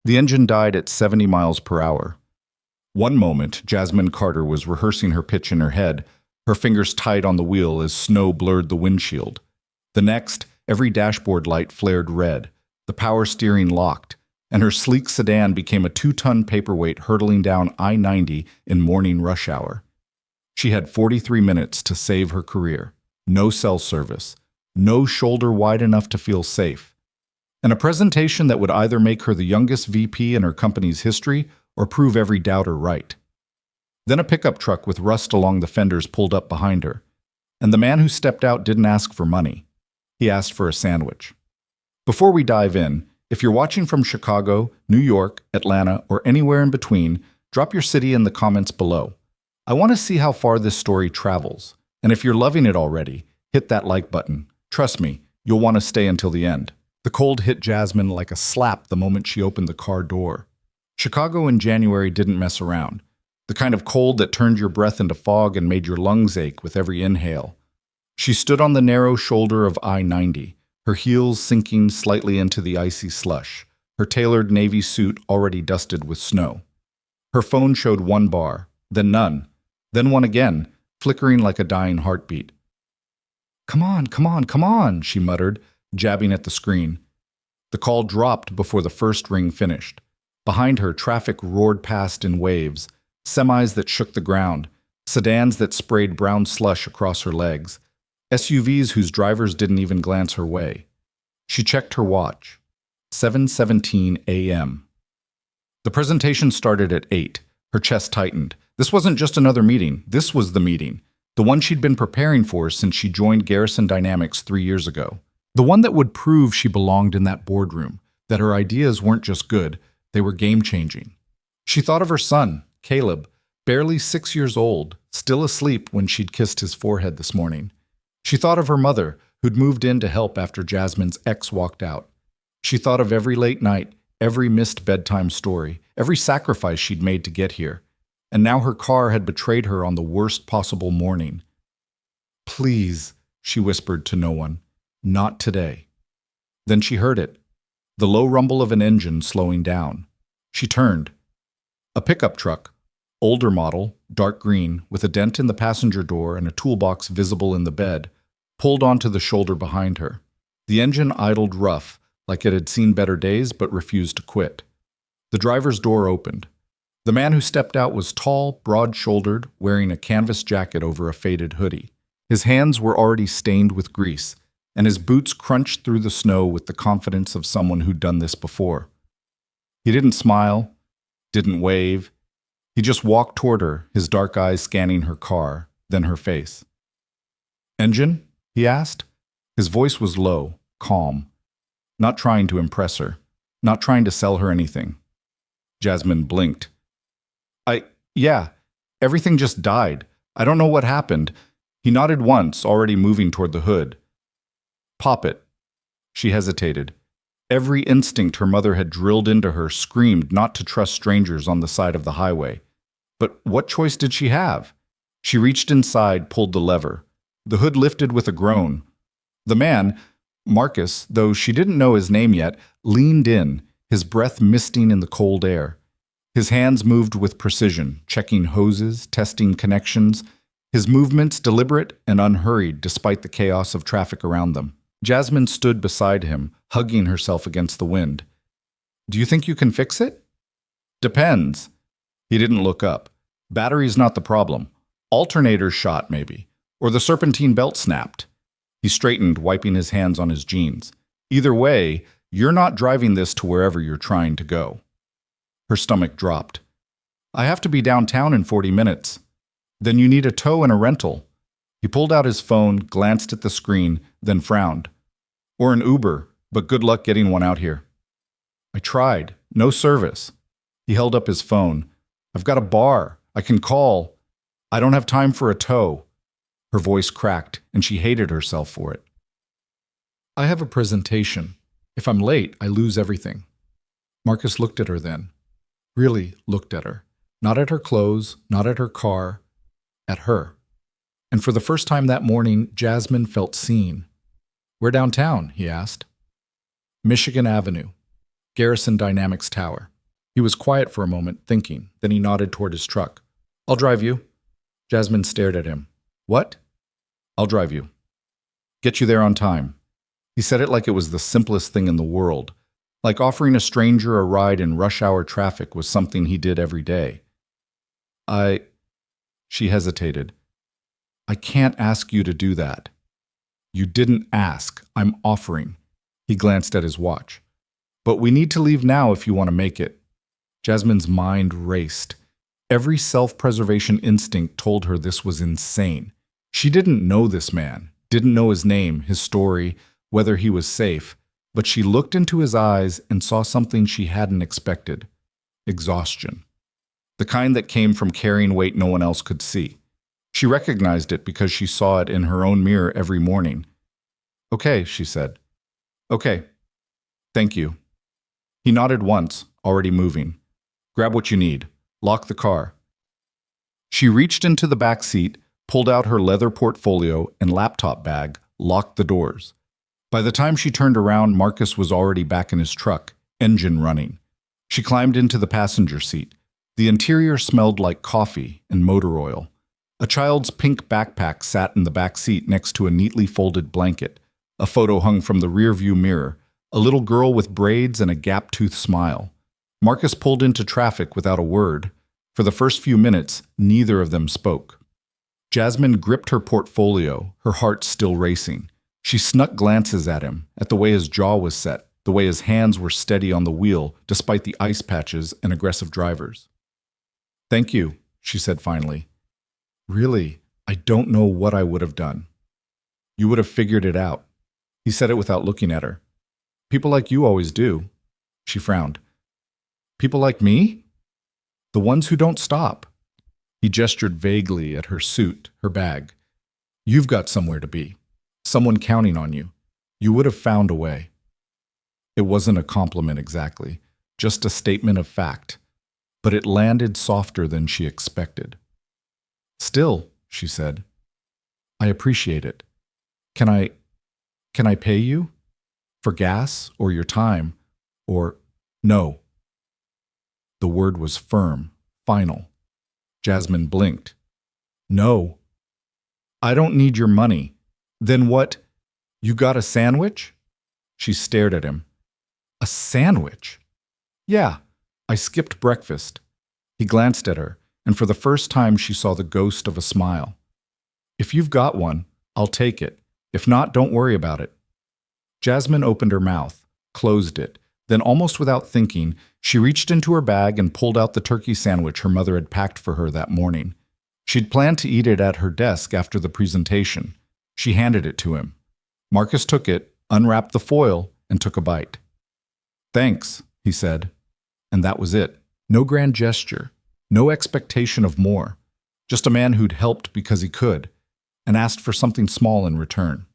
The engine died at 70 miles per hour. One moment, Jasmine Carter was rehearsing her pitch in her head, her fingers tight on the wheel as snow blurred the windshield. The next, every dashboard light flared red, the power steering locked, and her sleek sedan became a 2-ton paperweight hurtling down I-90 in morning rush hour. She had 43 minutes to save her career. No cell service, no shoulder wide enough to feel safe, and a presentation that would either make her the youngest VP in her company's history or prove every doubter right. Then a pickup truck with rust along the fenders pulled up behind her, and the man who stepped out didn't ask for money. He asked for a sandwich. Before we dive in, if you're watching from Chicago, New York, Atlanta, or anywhere in between, drop your city in the comments below. I want to see how far this story travels, and if you're loving it already, hit that like button. Trust me, you'll want to stay until the end. The cold hit Jasmine like a slap the moment she opened the car door. Chicago in January didn't mess around. The kind of cold that turned your breath into fog and made your lungs ache with every inhale. She stood on the narrow shoulder of I-90, her heels sinking slightly into the icy slush, her tailored navy suit already dusted with snow. Her phone showed one bar, then none, then one again, flickering like a dying heartbeat. "Come on, come on, come on," she muttered, jabbing at the screen. The call dropped before the first ring finished. Behind her, traffic roared past in waves, semis that shook the ground, sedans that sprayed brown slush across her legs, SUVs whose drivers didn't even glance her way. She checked her watch. 7:17 a.m. The presentation started at 8. Her chest tightened. This wasn't just another meeting. This was the meeting. The one she'd been preparing for since she joined Garrison Dynamics 3 years ago. The one that would prove she belonged in that boardroom, that her ideas weren't just good, they were game-changing. She thought of her son, Caleb, barely 6 years old, still asleep when she'd kissed his forehead this morning. She thought of her mother, who'd moved in to help after Jasmine's ex walked out. She thought of every late night, every missed bedtime story, every sacrifice she'd made to get here. And now her car had betrayed her on the worst possible morning. "Please," she whispered to no one, "not today." Then she heard it, the low rumble of an engine slowing down. She turned. A pickup truck, older model, dark green, with a dent in the passenger door and a toolbox visible in the bed, pulled onto the shoulder behind her. The engine idled rough, like it had seen better days but refused to quit. The driver's door opened. The man who stepped out was tall, broad-shouldered, wearing a canvas jacket over a faded hoodie. His hands were already stained with grease, and his boots crunched through the snow with the confidence of someone who'd done this before. He didn't smile, didn't wave. He just walked toward her, his dark eyes scanning her car, then her face. "Engine?" he asked. His voice was low, calm, not trying to impress her, not trying to sell her anything. Jasmine blinked. Yeah, everything just died. I don't know what happened." He nodded once, already moving toward the hood. "Pop it." She hesitated. Every instinct her mother had drilled into her screamed not to trust strangers on the side of the highway. But what choice did she have? She reached inside, pulled the lever. The hood lifted with a groan. The man, Marcus, though she didn't know his name yet, leaned in, his breath misting in the cold air. His hands moved with precision, checking hoses, testing connections, his movements deliberate and unhurried despite the chaos of traffic around them. Jasmine stood beside him, hugging herself against the wind. "Do you think you can fix it?" "Depends." He didn't look up. "Battery's not the problem. Alternator's shot, maybe. Or the serpentine belt snapped." He straightened, wiping his hands on his jeans. "Either way, you're not driving this to wherever you're trying to go." Her stomach dropped. "I have to be downtown in 40 minutes. "Then you need a tow and a rental." He pulled out his phone, glanced at the screen, then frowned. "Or an Uber, but good luck getting one out here." "I tried. No service." He held up his phone. "I've got a bar. I can call. I don't have time for a tow." Her voice cracked, and she hated herself for it. "I have a presentation. If I'm late, I lose everything." Marcus looked at her then. Really looked at her. Not at her clothes, not at her car, at her. And for the first time that morning, Jasmine felt seen. "Where downtown?" he asked. "Michigan Avenue, Garrison Dynamics Tower." He was quiet for a moment, thinking. Then he nodded toward his truck. I'll drive you. Jasmine stared at him. What? I'll drive you. Get you there on time. He said it like it was the simplest thing in the world, like offering a stranger a ride in rush hour traffic was something he did every day. She hesitated. I can't ask you to do that. You didn't ask. I'm offering. He glanced at his watch. But we need to leave now if you want to make it. Jasmine's mind raced. Every self-preservation instinct told her this was insane. She didn't know this man, didn't know his name, his story, whether he was safe, but she looked into his eyes and saw something she hadn't expected. Exhaustion. The kind that came from carrying weight no one else could see. She recognized it because she saw it in her own mirror every morning. Okay, she said. Okay. Thank you. He nodded once, already moving. Grab what you need. Lock the car. She reached into the back seat, pulled out her leather portfolio and laptop bag, locked the doors. By the time she turned around, Marcus was already back in his truck, engine running. She climbed into the passenger seat. The interior smelled like coffee and motor oil. A child's pink backpack sat in the back seat next to a neatly folded blanket. A photo hung from the rearview mirror, a little girl with braids and a gap-toothed smile. Marcus pulled into traffic without a word. For the first few minutes, neither of them spoke. Jasmine gripped her portfolio, her heart still racing. She snuck glances at him, at the way his jaw was set, the way his hands were steady on the wheel despite the ice patches and aggressive drivers. Thank you, she said finally. Really, I don't know what I would have done. You would have figured it out. He said it without looking at her. People like you always do. She frowned. People like me? The ones who don't stop. He gestured vaguely at her suit, her bag. You've got somewhere to be. Someone counting on you. You would have found a way. It wasn't a compliment exactly, just a statement of fact, but it landed softer than she expected. Still, she said, I appreciate it. Can I pay you? For gas or your time? Or no? The word was firm, final. Jasmine blinked. No. I don't need your money. Then what? You got a sandwich? She stared at him. A sandwich? Yeah, I skipped breakfast. He glanced at her, and for the first time she saw the ghost of a smile. If you've got one, I'll take it. If not, don't worry about it. Jasmine opened her mouth, closed it. Then, almost without thinking, she reached into her bag and pulled out the turkey sandwich her mother had packed for her that morning. She'd planned to eat it at her desk after the presentation. She handed it to him. Marcus took it, unwrapped the foil, and took a bite. Thanks, he said. And that was it. No grand gesture, no expectation of more. Just a man who'd helped because he could, and asked for something small in return.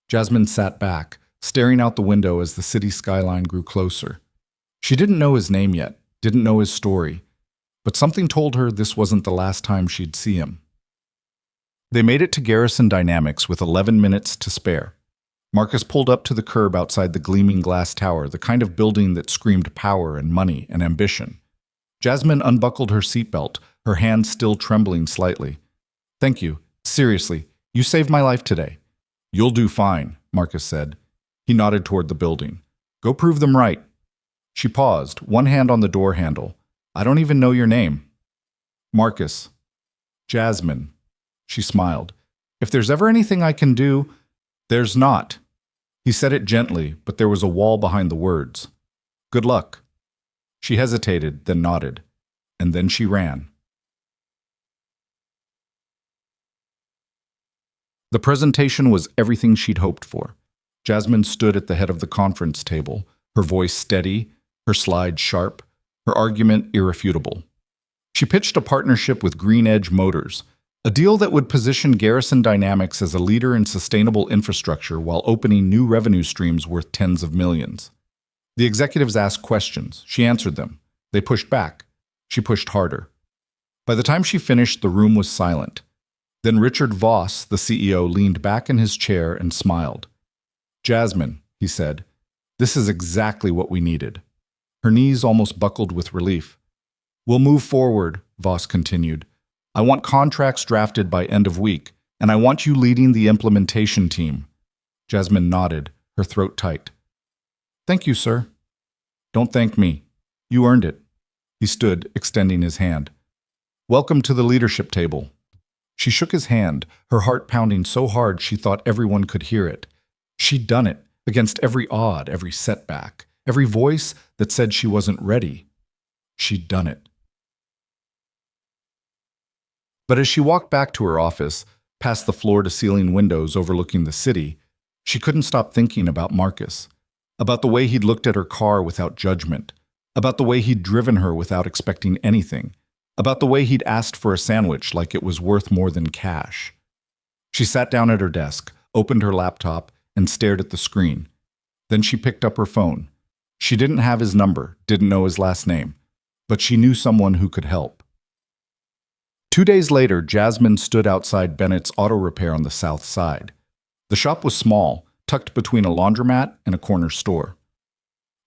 Jasmine sat back, staring out the window as the city skyline grew closer. She didn't know his name yet, didn't know his story, but something told her this wasn't the last time she'd see him. They made it to Garrison Dynamics with 11 minutes to spare. Marcus pulled up to the curb outside the gleaming glass tower, the kind of building that screamed power and money and ambition. Jasmine unbuckled her seatbelt, her hand still trembling slightly. Thank you. Seriously, you saved my life today. You'll do fine, Marcus said. He nodded toward the building. Go prove them right. She paused, one hand on the door handle. I don't even know your name. Marcus. Jasmine. She smiled. If there's ever anything I can do, there's not. He said it gently, but there was a wall behind the words. Good luck. She hesitated, then nodded. And then she ran. The presentation was everything she'd hoped for. Jasmine stood at the head of the conference table, her voice steady, her slides sharp, her argument irrefutable. She pitched a partnership with Green Edge Motors, a deal that would position Garrison Dynamics as a leader in sustainable infrastructure while opening new revenue streams worth tens of millions. The executives asked questions. She answered them. They pushed back. She pushed harder. By the time she finished, the room was silent. Then Richard Voss, the CEO, leaned back in his chair and smiled. Jasmine, he said, this is exactly what we needed. Her knees almost buckled with relief. "We'll move forward," Voss continued. "I want contracts drafted by end of week, and I want you leading the implementation team." Jasmine nodded, her throat tight. "Thank you, sir." "Don't thank me. You earned it." He stood, extending his hand. "Welcome to the leadership table." She shook his hand, her heart pounding so hard she thought everyone could hear it. She'd done it, against every odd, every setback, every voice that said she wasn't ready. She'd done it. But as she walked back to her office, past the floor-to-ceiling windows overlooking the city, she couldn't stop thinking about Marcus, about the way he'd looked at her car without judgment, about the way he'd driven her without expecting anything, about the way he'd asked for a sandwich like it was worth more than cash. She sat down at her desk, opened her laptop, and stared at the screen. Then she picked up her phone. She didn't have his number, didn't know his last name, but she knew someone who could help. 2 days later, Jasmine stood outside Bennett's Auto Repair on the south side. The shop was small, tucked between a laundromat and a corner store.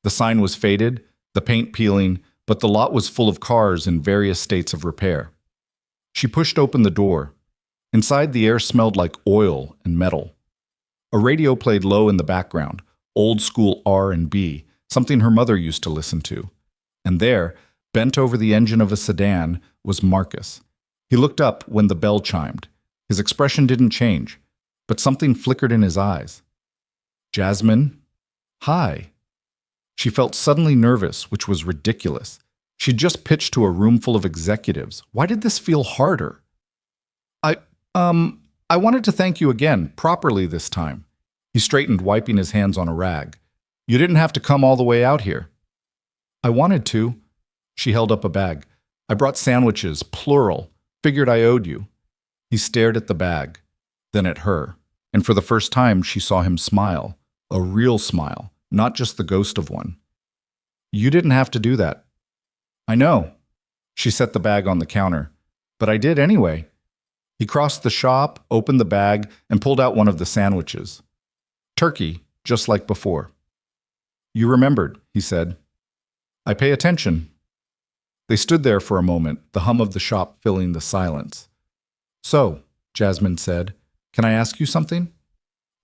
The sign was faded, the paint peeling, but the lot was full of cars in various states of repair. She pushed open the door. Inside, the air smelled like oil and metal. A radio played low in the background, old-school R&B, something her mother used to listen to. And there, bent over the engine of a sedan, was Marcus. He looked up when the bell chimed. His expression didn't change, but something flickered in his eyes. "Jasmine? Hi." She felt suddenly nervous, which was ridiculous. She'd just pitched to a room full of executives. Why did this feel harder? I wanted to thank you again, properly this time." He straightened, wiping his hands on a rag. "You didn't have to come all the way out here." "I wanted to." She held up a bag. "I brought sandwiches, plural. Figured I owed you." He stared at the bag, then at her, and for the first time she saw him smile, a real smile, not just the ghost of one. "You didn't have to do that." "I know." She set the bag on the counter. "But I did anyway." He crossed the shop, opened the bag, and pulled out one of the sandwiches. Turkey, just like before. "You remembered," he said. "I pay attention." They stood there for a moment, the hum of the shop filling the silence. "So," Jasmine said, "can I ask you something?"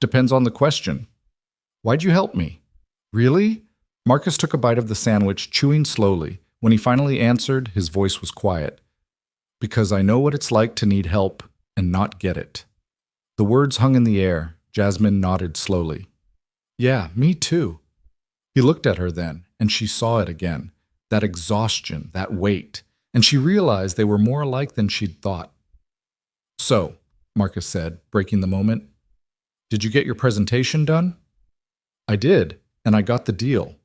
"Depends on the question." "Why'd you help me?" "Really?" Marcus took a bite of the sandwich, chewing slowly. When he finally answered, his voice was quiet. "Because I know what it's like to need help and not get it." The words hung in the air. Jasmine nodded slowly. "Yeah, me too." He looked at her then, and she saw it again. That exhaustion, that weight. And she realized they were more alike than she'd thought. "So," Marcus said, breaking the moment, "did you get your presentation done?" "I did, and I got the deal."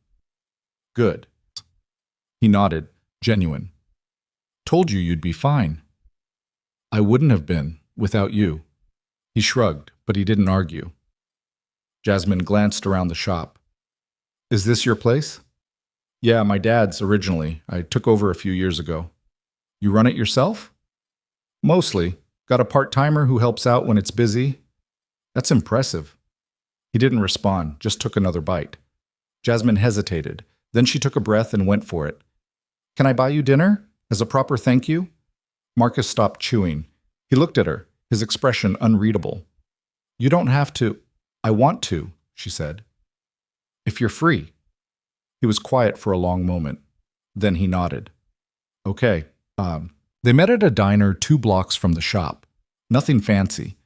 "Good." He nodded, genuine. "Told you you'd be fine." "I wouldn't have been, without you." He shrugged, but he didn't argue. Jasmine glanced around the shop. "Is this your place?" "Yeah, my dad's originally. I took over a few years ago." "You run it yourself?" "Mostly. Got a part-timer who helps out when it's busy." "That's impressive." He didn't respond, just took another bite. Jasmine hesitated. Then she took a breath and went for it. "Can I buy you dinner? As a proper thank you?" Marcus stopped chewing. He looked at her, his expression unreadable. "You don't have to." "I want to," she said. "If you're free." He was quiet for a long moment. Then he nodded. "Okay." They met at a diner 2 blocks from the shop. Nothing fancy.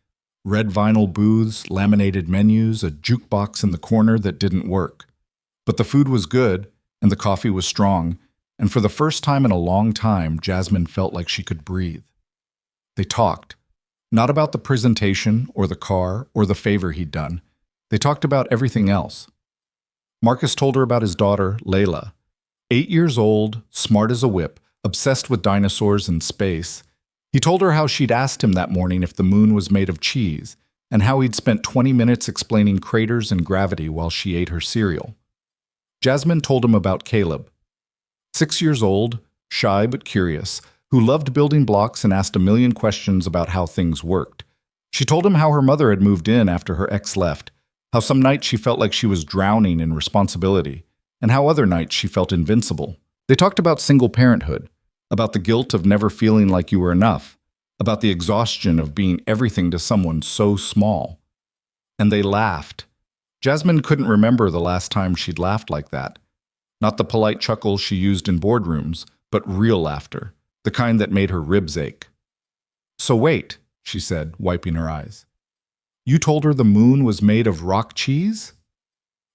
Red vinyl booths, laminated menus, a jukebox in the corner that didn't work. But the food was good, and the coffee was strong, and for the first time in a long time, Jasmine felt like she could breathe. They talked. Not about the presentation, or the car, or the favor he'd done. They talked about everything else. Marcus told her about his daughter, Layla. 8 years old, smart as a whip, obsessed with dinosaurs and space. He told her how she'd asked him that morning if the moon was made of cheese, and how he'd spent 20 minutes explaining craters and gravity while she ate her cereal. Jasmine told him about Caleb. 6 years old, shy but curious, who loved building blocks and asked a million questions about how things worked. She told him how her mother had moved in after her ex left, how some nights she felt like she was drowning in responsibility, and how other nights she felt invincible. They talked about single parenthood, about the guilt of never feeling like you were enough, about the exhaustion of being everything to someone so small. And they laughed. Jasmine couldn't remember the last time she'd laughed like that. Not the polite chuckle she used in boardrooms, but real laughter, the kind that made her ribs ache. "So wait," she said, wiping her eyes. "You told her the moon was made of rock cheese?"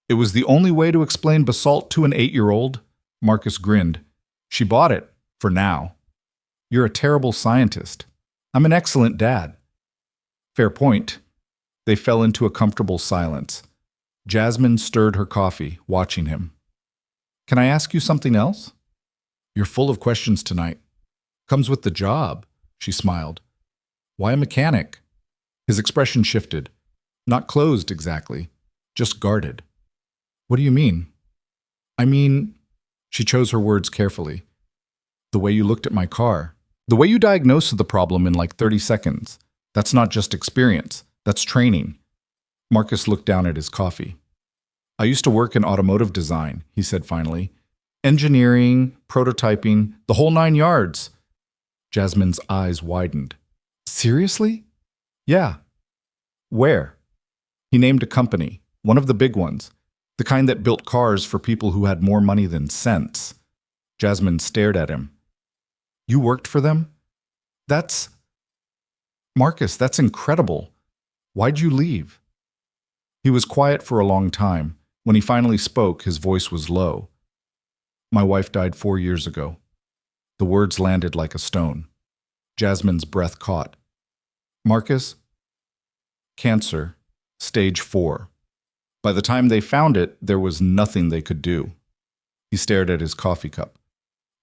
It was the only way to explain basalt to an 8-year-old. Marcus grinned. "She bought it, for now. You're a terrible scientist. I'm an excellent dad." "Fair point." They fell into a comfortable silence. Jasmine stirred her coffee, watching him. "Can I ask you something else?" "You're full of questions tonight." "Comes with the job," she smiled. "Why a mechanic?" His expression shifted. Not closed exactly, just guarded. "What do you mean?" "I mean," she chose her words carefully, "the way you looked at my car. The way you diagnosed the problem in like 30 seconds. That's not just experience, that's training." Marcus looked down at his coffee. "I used to work in automotive design," he said finally. "Engineering, prototyping, the whole 9 yards." Jasmine's eyes widened. "Seriously?" "Yeah." "Where?" He named a company, one of the big ones, the kind that built cars for people who had more money than sense. Jasmine stared at him. "You worked for them?" "That's... Marcus, that's incredible. Why'd you leave?" He was quiet for a long time. When he finally spoke, his voice was low. "My wife died 4 years ago." The words landed like a stone. Jasmine's breath caught. "Marcus?" "Cancer, stage 4. By the time they found it, there was nothing they could do." He stared at his coffee cup.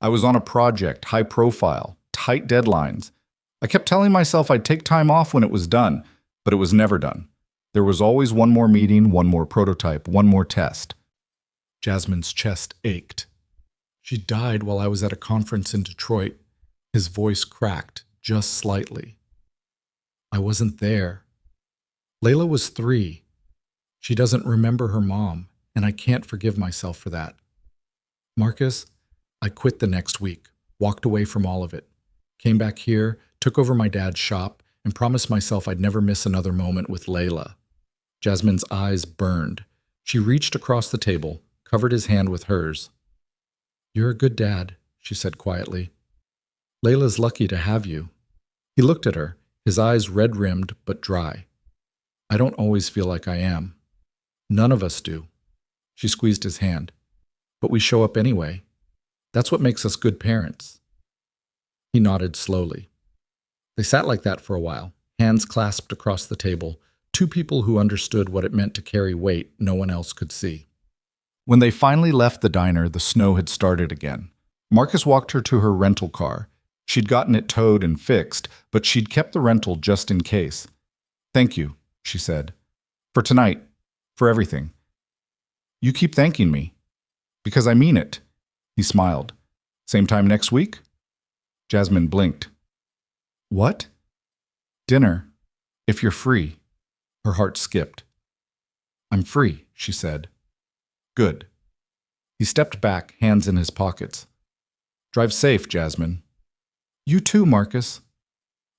"I was on a project, high profile, tight deadlines. I kept telling myself I'd take time off when it was done, but it was never done. There was always one more meeting, one more prototype, one more test." Jasmine's chest ached. "She died while I was at a conference in Detroit." His voice cracked, just slightly. "I wasn't there. Layla was 3. She doesn't remember her mom, and I can't forgive myself for that. Marcus, I quit the next week, walked away from all of it. Came back here, took over my dad's shop, and promised myself I'd never miss another moment with Layla." Jasmine's eyes burned. She reached across the table, covered his hand with hers. "You're a good dad," she said quietly. "Layla's lucky to have you." He looked at her, his eyes red-rimmed but dry. "I don't always feel like I am. None of us do." She squeezed his hand. "But we show up anyway. That's what makes us good parents." He nodded slowly. They sat like that for a while, hands clasped across the table, two people who understood what it meant to carry weight no one else could see. When they finally left the diner, the snow had started again. Marcus walked her to her rental car. She'd gotten it towed and fixed, but she'd kept the rental just in case. "Thank you," she said. "For tonight, for everything. You keep thanking me. Because I mean it." He smiled. "Same time next week?" Jasmine blinked. "What?" "Dinner, if you're free." Her heart skipped. "I'm free," she said. "Good." He stepped back, hands in his pockets. "Drive safe, Jasmine." "You too, Marcus."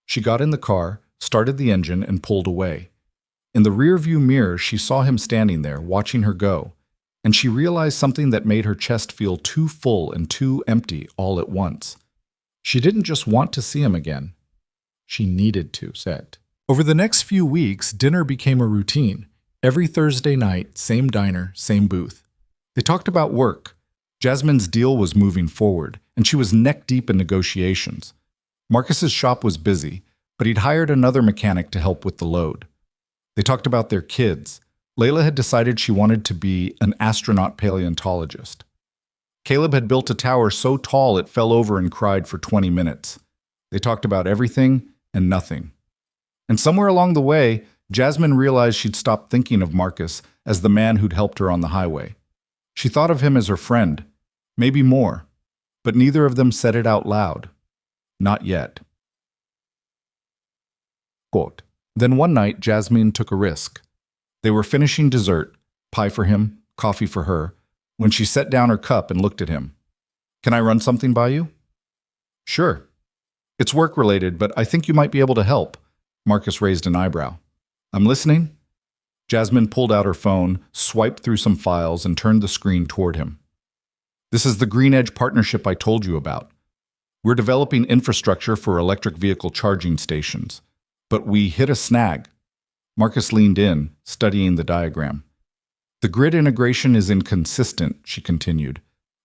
She got in the car, started the engine, and pulled away. In the rearview mirror, she saw him standing there, watching her go, and she realized something that made her chest feel too full and too empty all at once. She didn't just want to see him again. She needed to, said. Over the next few weeks, dinner became a routine. Every Thursday night, same diner, same booth. They talked about work. Jasmine's deal was moving forward, and she was neck-deep in negotiations. Marcus's shop was busy, but he'd hired another mechanic to help with the load. They talked about their kids. Layla had decided she wanted to be an astronaut paleontologist. Caleb had built a tower so tall it fell over and cried for 20 minutes. They talked about everything and nothing. And somewhere along the way, Jasmine realized she'd stopped thinking of Marcus as the man who'd helped her on the highway. She thought of him as her friend, maybe more, but neither of them said it out loud. Not yet. Quote, then one night, Jasmine took a risk. They were finishing dessert, pie for him, coffee for her, when she set down her cup and looked at him. Can I run something by you? Sure. It's work-related, but I think you might be able to help. Marcus raised an eyebrow. I'm listening. Jasmine pulled out her phone, swiped through some files, and turned the screen toward him. This is the Green Edge partnership I told you about. We're developing infrastructure for electric vehicle charging stations. But we hit a snag. Marcus leaned in, studying the diagram. The grid integration is inconsistent, she continued.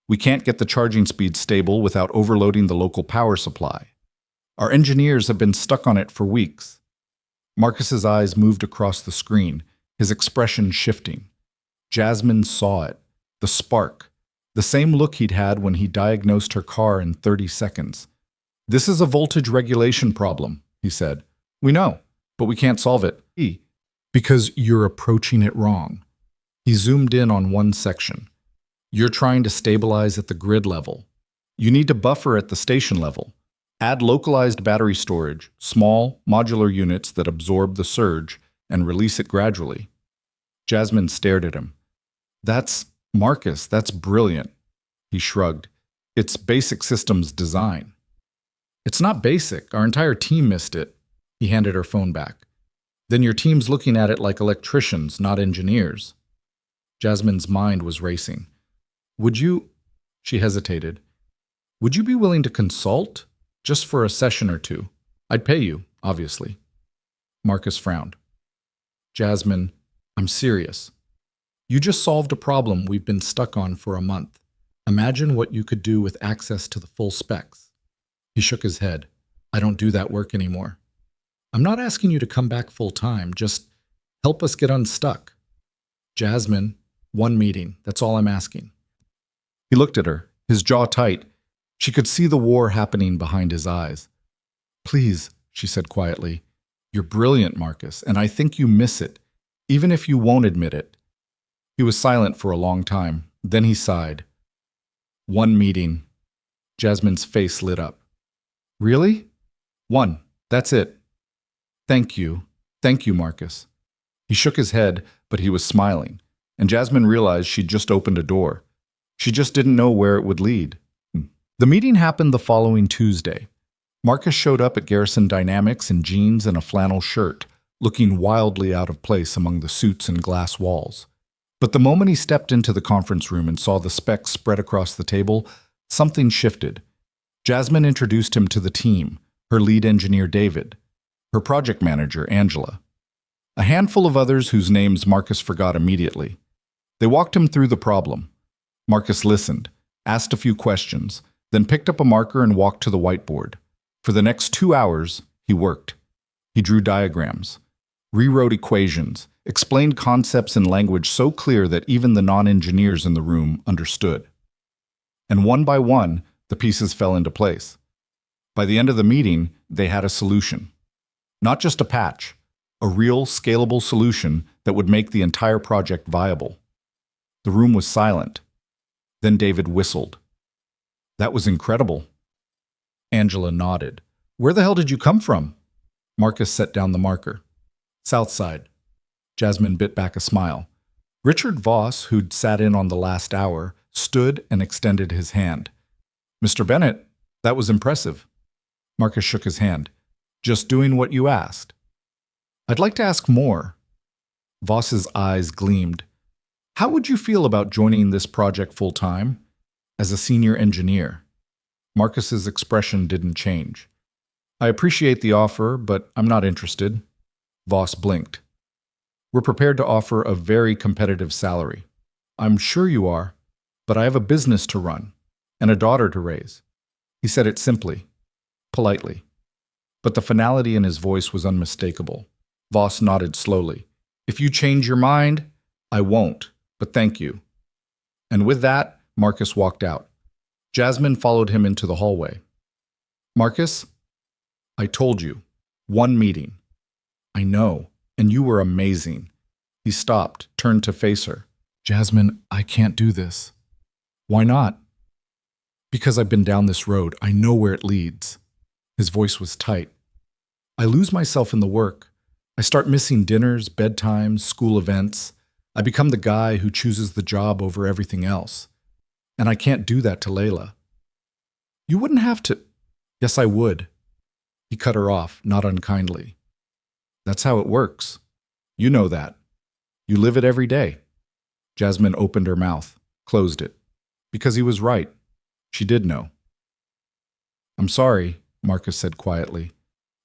We can't get the charging speed stable without overloading the local power supply. Our engineers have been stuck on it for weeks. Marcus's eyes moved across the screen, his expression shifting. Jasmine saw it, the spark, the same look he'd had when he diagnosed her car in 30 seconds. This is a voltage regulation problem, he said. We know, but we can't solve it. Because you're approaching it wrong. He zoomed in on one section. You're trying to stabilize at the grid level. You need to buffer at the station level. Add localized battery storage, small, modular units that absorb the surge and release it gradually. Jasmine stared at him. Marcus, that's brilliant. He shrugged. It's basic systems design. It's not basic. Our entire team missed it. He handed her phone back. Then your team's looking at it like electricians, not engineers. Jasmine's mind was racing. She hesitated. Would you be willing to consult? Just for a session or two. I'd pay you, obviously. Marcus frowned. Jasmine, I'm serious. You just solved a problem we've been stuck on for a month. Imagine what you could do with access to the full specs. He shook his head. I don't do that work anymore. I'm not asking you to come back full time, just help us get unstuck. Jasmine, one meeting, that's all I'm asking. He looked at her, his jaw tight. She could see the war happening behind his eyes. Please, she said quietly. You're brilliant, Marcus, and I think you miss it, even if you won't admit it. He was silent for a long time. Then he sighed. One meeting. Jasmine's face lit up. Really? One. That's it. Thank you. Thank you, Marcus. He shook his head, but he was smiling, and Jasmine realized she'd just opened a door. She just didn't know where it would lead. The meeting happened the following Tuesday. Marcus showed up at Garrison Dynamics in jeans and a flannel shirt, looking wildly out of place among the suits and glass walls. But the moment he stepped into the conference room and saw the specs spread across the table, something shifted. Jasmine introduced him to the team, her lead engineer David, her project manager Angela, a handful of others whose names Marcus forgot immediately. They walked him through the problem. Marcus listened, asked a few questions, then picked up a marker and walked to the whiteboard. For the next 2 hours, he worked. He drew diagrams, rewrote equations, explained concepts in language so clear that even the non-engineers in the room understood. And one by one, the pieces fell into place. By the end of the meeting, they had a solution. Not just a patch, a real, scalable solution that would make the entire project viable. The room was silent. Then David whistled. That was incredible. Angela nodded. Where the hell did you come from? Marcus set down the marker. Southside. Jasmine bit back a smile. Richard Voss, who'd sat in on the last hour, stood and extended his hand. Mr. Bennett, that was impressive. Marcus shook his hand. Just doing what you asked. I'd like to ask more. Voss's eyes gleamed. How would you feel about joining this project full-time? As a senior engineer. Marcus's expression didn't change. I appreciate the offer, but I'm not interested. Voss blinked. We're prepared to offer a very competitive salary. I'm sure you are, but I have a business to run and a daughter to raise. He said it simply, politely. But the finality in his voice was unmistakable. Voss nodded slowly. If you change your mind, I won't, but thank you. And with that, Marcus walked out. Jasmine followed him into the hallway. Marcus, I told you. One meeting. I know, and you were amazing. He stopped, turned to face her. Jasmine, I can't do this. Why not? Because I've been down this road. I know where it leads. His voice was tight. I lose myself in the work. I start missing dinners, bedtimes, school events. I become the guy who chooses the job over everything else. And I can't do that to Layla. You wouldn't have to. Yes, I would. He cut her off, not unkindly. That's how it works. You know that. You live it every day. Jasmine opened her mouth, closed it. Because he was right. She did know. I'm sorry, Marcus said quietly,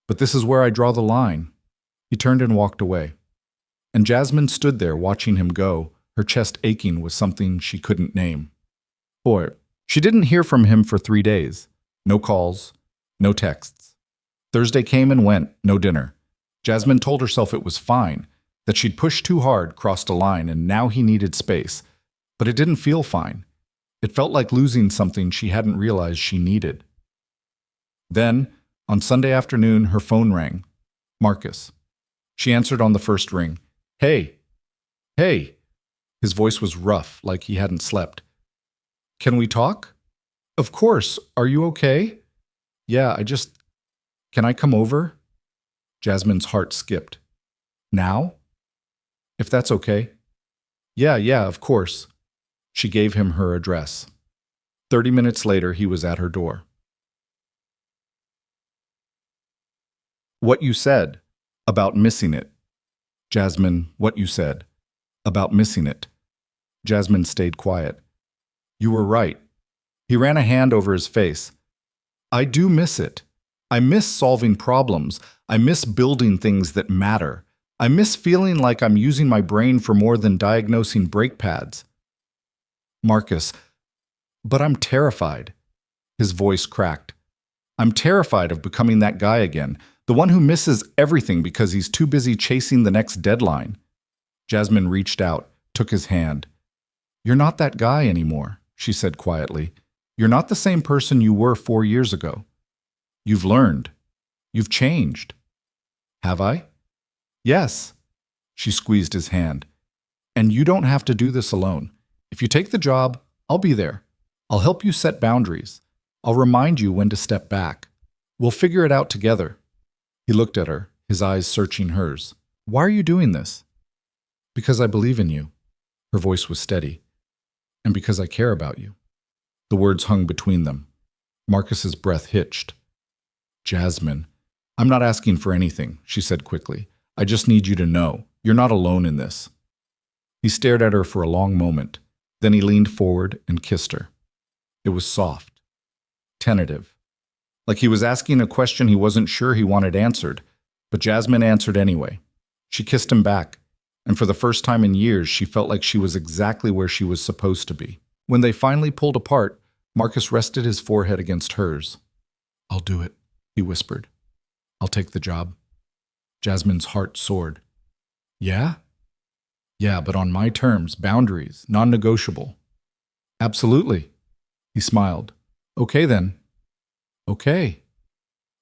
but this is where I draw the line. He turned and walked away. And Jasmine stood there watching him go, her chest aching with something she couldn't name. Boy, she didn't hear from him for 3 days. No calls, no texts. Thursday came and went, no dinner. Jasmine told herself it was fine, that she'd pushed too hard, crossed a line, and now he needed space. But it didn't feel fine. It felt like losing something she hadn't realized she needed. Then, on Sunday afternoon, her phone rang. Marcus. She answered on the first ring. Hey. Hey. His voice was rough, like he hadn't slept. Can we talk? Of course. Are you okay? Yeah, Can I come over? Jasmine's heart skipped. Now? If that's okay. Yeah, of course. She gave him her address. 30 minutes later, he was at her door. What you said about missing it. Jasmine, what you said about missing it. Jasmine stayed quiet. You were right. He ran a hand over his face. I do miss it. I miss solving problems. I miss building things that matter. I miss feeling like I'm using my brain for more than diagnosing brake pads. Marcus, but I'm terrified. His voice cracked. I'm terrified of becoming that guy again, the one who misses everything because he's too busy chasing the next deadline. Jasmine reached out, took his hand. You're not that guy anymore, she said quietly. You're not the same person you were 4 years ago. You've learned. You've changed. Have I? Yes. She squeezed his hand. And you don't have to do this alone. If you take the job, I'll be there. I'll help you set boundaries. I'll remind you when to step back. We'll figure it out together. He looked at her, his eyes searching hers. Why are you doing this? Because I believe in you. Her voice was steady. And because I care about you. The words hung between them. Marcus's breath hitched. Jasmine, I'm not asking for anything, she said quickly. I just need you to know, you're not alone in this. He stared at her for a long moment. Then he leaned forward and kissed her. It was soft, tentative, like he was asking a question he wasn't sure he wanted answered, but Jasmine answered anyway. She kissed him back, and for the first time in years, she felt like she was exactly where she was supposed to be. When they finally pulled apart, Marcus rested his forehead against hers. I'll do it, he whispered. I'll take the job. Jasmine's heart soared. Yeah? Yeah, but on my terms, boundaries, non-negotiable. Absolutely. He smiled. Okay then. Okay.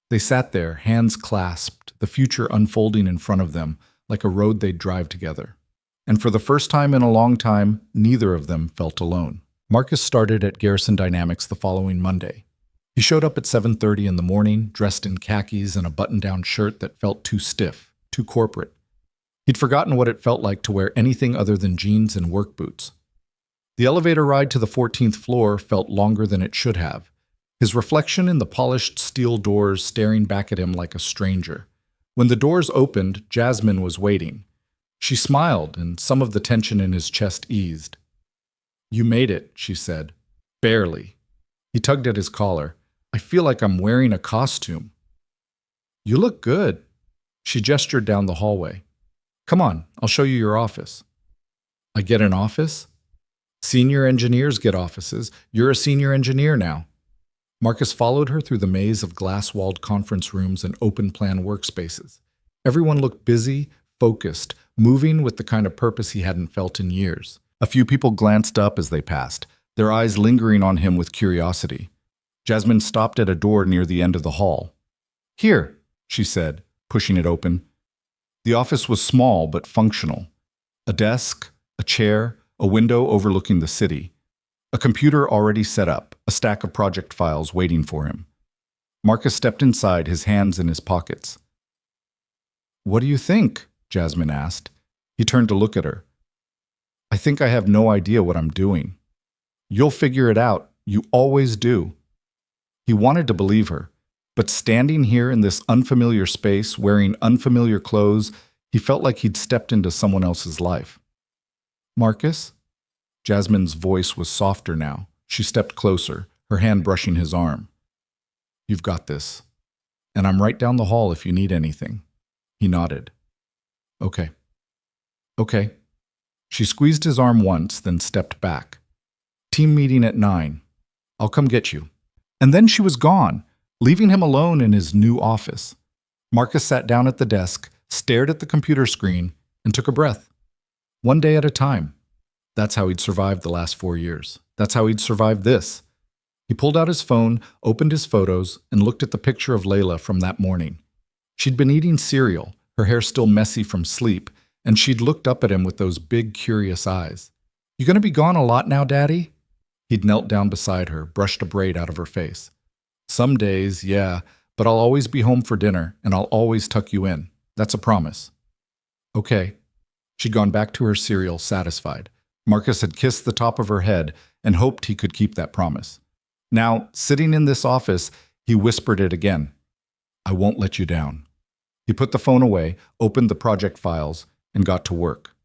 They sat there, hands clasped, the future unfolding in front of them, like a road they'd drive together. And for the first time in a long time, neither of them felt alone. Marcus started at Garrison Dynamics the following Monday. He showed up at 7:30 in the morning, dressed in khakis and a button-down shirt that felt too stiff, too corporate. He'd forgotten what it felt like to wear anything other than jeans and work boots. The elevator ride to the 14th floor felt longer than it should have, his reflection in the polished steel doors staring back at him like a stranger. When the doors opened, Jasmine was waiting. She smiled, and some of the tension in his chest eased. You made it, she said. Barely. He tugged at his collar. I feel like I'm wearing a costume. You look good. She gestured down the hallway. Come on, I'll show you your office. I get an office? Senior engineers get offices. You're a senior engineer now. Marcus followed her through the maze of glass-walled conference rooms and open-plan workspaces. Everyone looked busy, focused, moving with the kind of purpose he hadn't felt in years. A few people glanced up as they passed, their eyes lingering on him with curiosity. Jasmine stopped at a door near the end of the hall. Here, she said, pushing it open. The office was small but functional. A desk, a chair, a window overlooking the city. A computer already set up, a stack of project files waiting for him. Marcus stepped inside, his hands in his pockets. What do you think? Jasmine asked. He turned to look at her. I think I have no idea what I'm doing. You'll figure it out. You always do. He wanted to believe her, but standing here in this unfamiliar space, wearing unfamiliar clothes, he felt like he'd stepped into someone else's life. Marcus? Jasmine's voice was softer now. She stepped closer, her hand brushing his arm. You've got this. And I'm right down the hall if you need anything. He nodded. Okay. Okay. She squeezed his arm once, then stepped back. Team meeting at 9. I'll come get you. And then she was gone, leaving him alone in his new office. Marcus sat down at the desk, stared at the computer screen, and took a breath. One day at a time. That's how he'd survived the last 4 years. That's how he'd survived this. He pulled out his phone, opened his photos, and looked at the picture of Layla from that morning. She'd been eating cereal, her hair still messy from sleep, and she'd looked up at him with those big, curious eyes. You gonna be gone a lot now, Daddy? He'd knelt down beside her, brushed a braid out of her face. Some days, yeah, but I'll always be home for dinner, and I'll always tuck you in. That's a promise. Okay. She'd gone back to her cereal, satisfied. Marcus had kissed the top of her head and hoped he could keep that promise. Now, sitting in this office, he whispered it again. I won't let you down. He put the phone away, opened the project files, and got to work.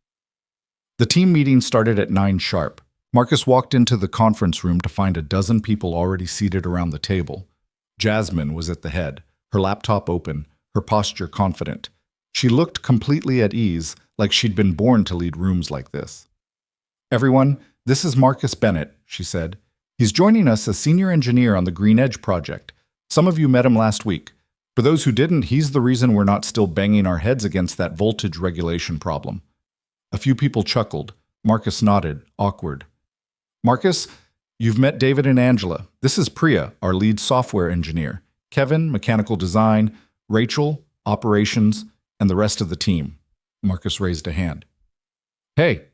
The team meeting started at 9 sharp. Marcus walked into the conference room to find a dozen people already seated around the table. Jasmine was at the head, her laptop open, her posture confident. She looked completely at ease, like she'd been born to lead rooms like this. Everyone, this is Marcus Bennett, she said. He's joining us as senior engineer on the Green Edge project. Some of you met him last week. For those who didn't, he's the reason we're not still banging our heads against that voltage regulation problem. A few people chuckled. Marcus nodded, awkward. Marcus, you've met David and Angela. This is Priya, our lead software engineer. Kevin, mechanical design. Rachel, operations, and the rest of the team. Marcus raised a hand. Hey.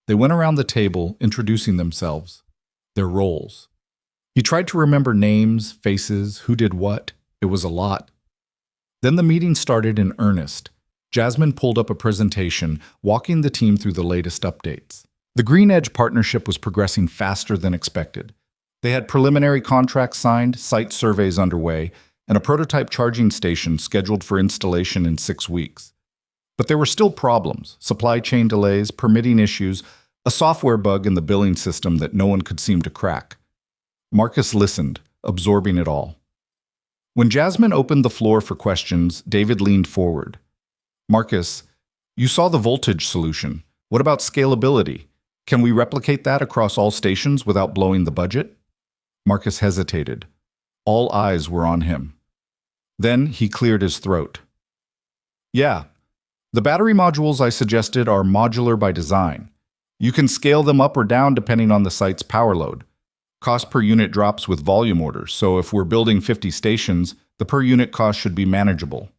They went around the table, introducing themselves, their roles. He tried to remember names, faces, who did what. It was a lot. Then the meeting started in earnest. Jasmine pulled up a presentation, walking the team through the latest updates. The Green Edge partnership was progressing faster than expected. They had preliminary contracts signed, site surveys underway, and a prototype charging station scheduled for installation in 6 weeks. But there were still problems, supply chain delays, permitting issues, a software bug in the billing system that no one could seem to crack. Marcus listened, absorbing it all. When Jasmine opened the floor for questions, David leaned forward. Marcus, you saw the voltage solution. What about scalability? Can we replicate that across all stations without blowing the budget? Marcus hesitated. All eyes were on him. Then he cleared his throat. Yeah. The battery modules I suggested are modular by design. You can scale them up or down depending on the site's power load. Cost per unit drops with volume orders, so if we're building 50 stations, the per unit cost should be manageable.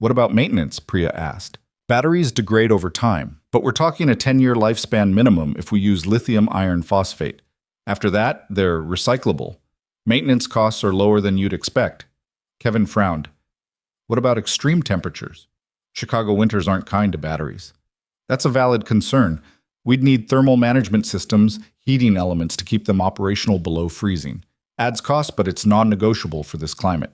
What about maintenance? Priya asked. Batteries degrade over time, but we're talking a 10-year lifespan minimum if we use lithium iron phosphate. After that, they're recyclable. Maintenance costs are lower than you'd expect. Kevin frowned. What about extreme temperatures? Chicago winters aren't kind to batteries. That's a valid concern. We'd need thermal management systems, heating elements to keep them operational below freezing. Adds cost, but it's non-negotiable for this climate.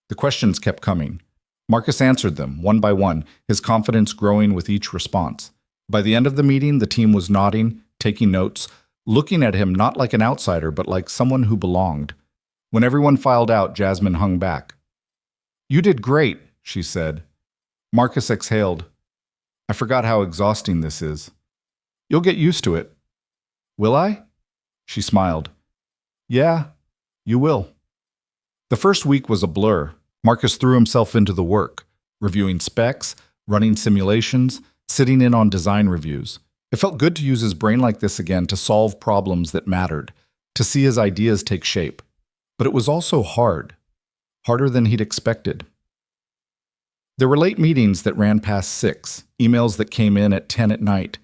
The questions kept coming. Marcus answered them, one by one, his confidence growing with each response. By the end of the meeting, the team was nodding, taking notes, looking at him not like an outsider, but like someone who belonged. When everyone filed out, Jasmine hung back. You did great, she said. Marcus exhaled. I forgot how exhausting this is. You'll get used to it. Will I? She smiled. Yeah, you will. The first week was a blur. Marcus threw himself into the work, reviewing specs, running simulations, sitting in on design reviews. It felt good to use his brain like this again to solve problems that mattered, to see his ideas take shape. But it was also hard, harder than he'd expected. There were late meetings that ran past 6, emails that came in at 10 at night,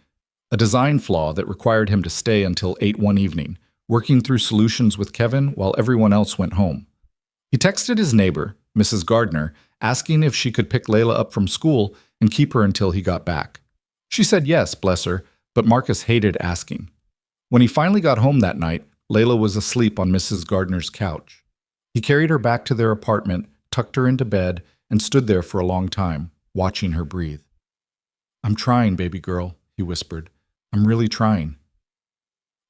a design flaw that required him to stay until 8 one evening, working through solutions with Kevin while everyone else went home. He texted his neighbor, Mrs. Gardner, asking if she could pick Layla up from school and keep her until he got back. She said yes, bless her, but Marcus hated asking. When he finally got home that night, Layla was asleep on Mrs. Gardner's couch. He carried her back to their apartment, tucked her into bed, and stood there for a long time, watching her breathe. "I'm trying, baby girl," he whispered. "I'm really trying."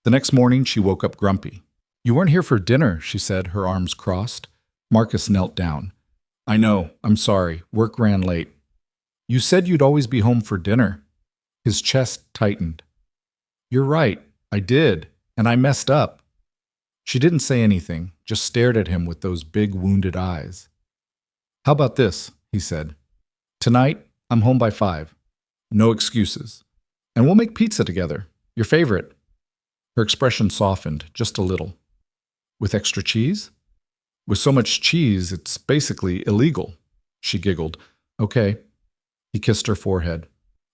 The next morning, she woke up grumpy. "You weren't here for dinner," she said, her arms crossed. Marcus knelt down. "I know, I'm sorry. Work ran late." "You said you'd always be home for dinner." His chest tightened. "You're right, I did, and I messed up." She didn't say anything, just stared at him with those big wounded eyes. "How about this?" he said. "Tonight, I'm home by 5. No excuses. And we'll make pizza together. Your favorite." Her expression softened, just a little. "With extra cheese?" "With so much cheese, it's basically illegal." She giggled. "Okay." He kissed her forehead.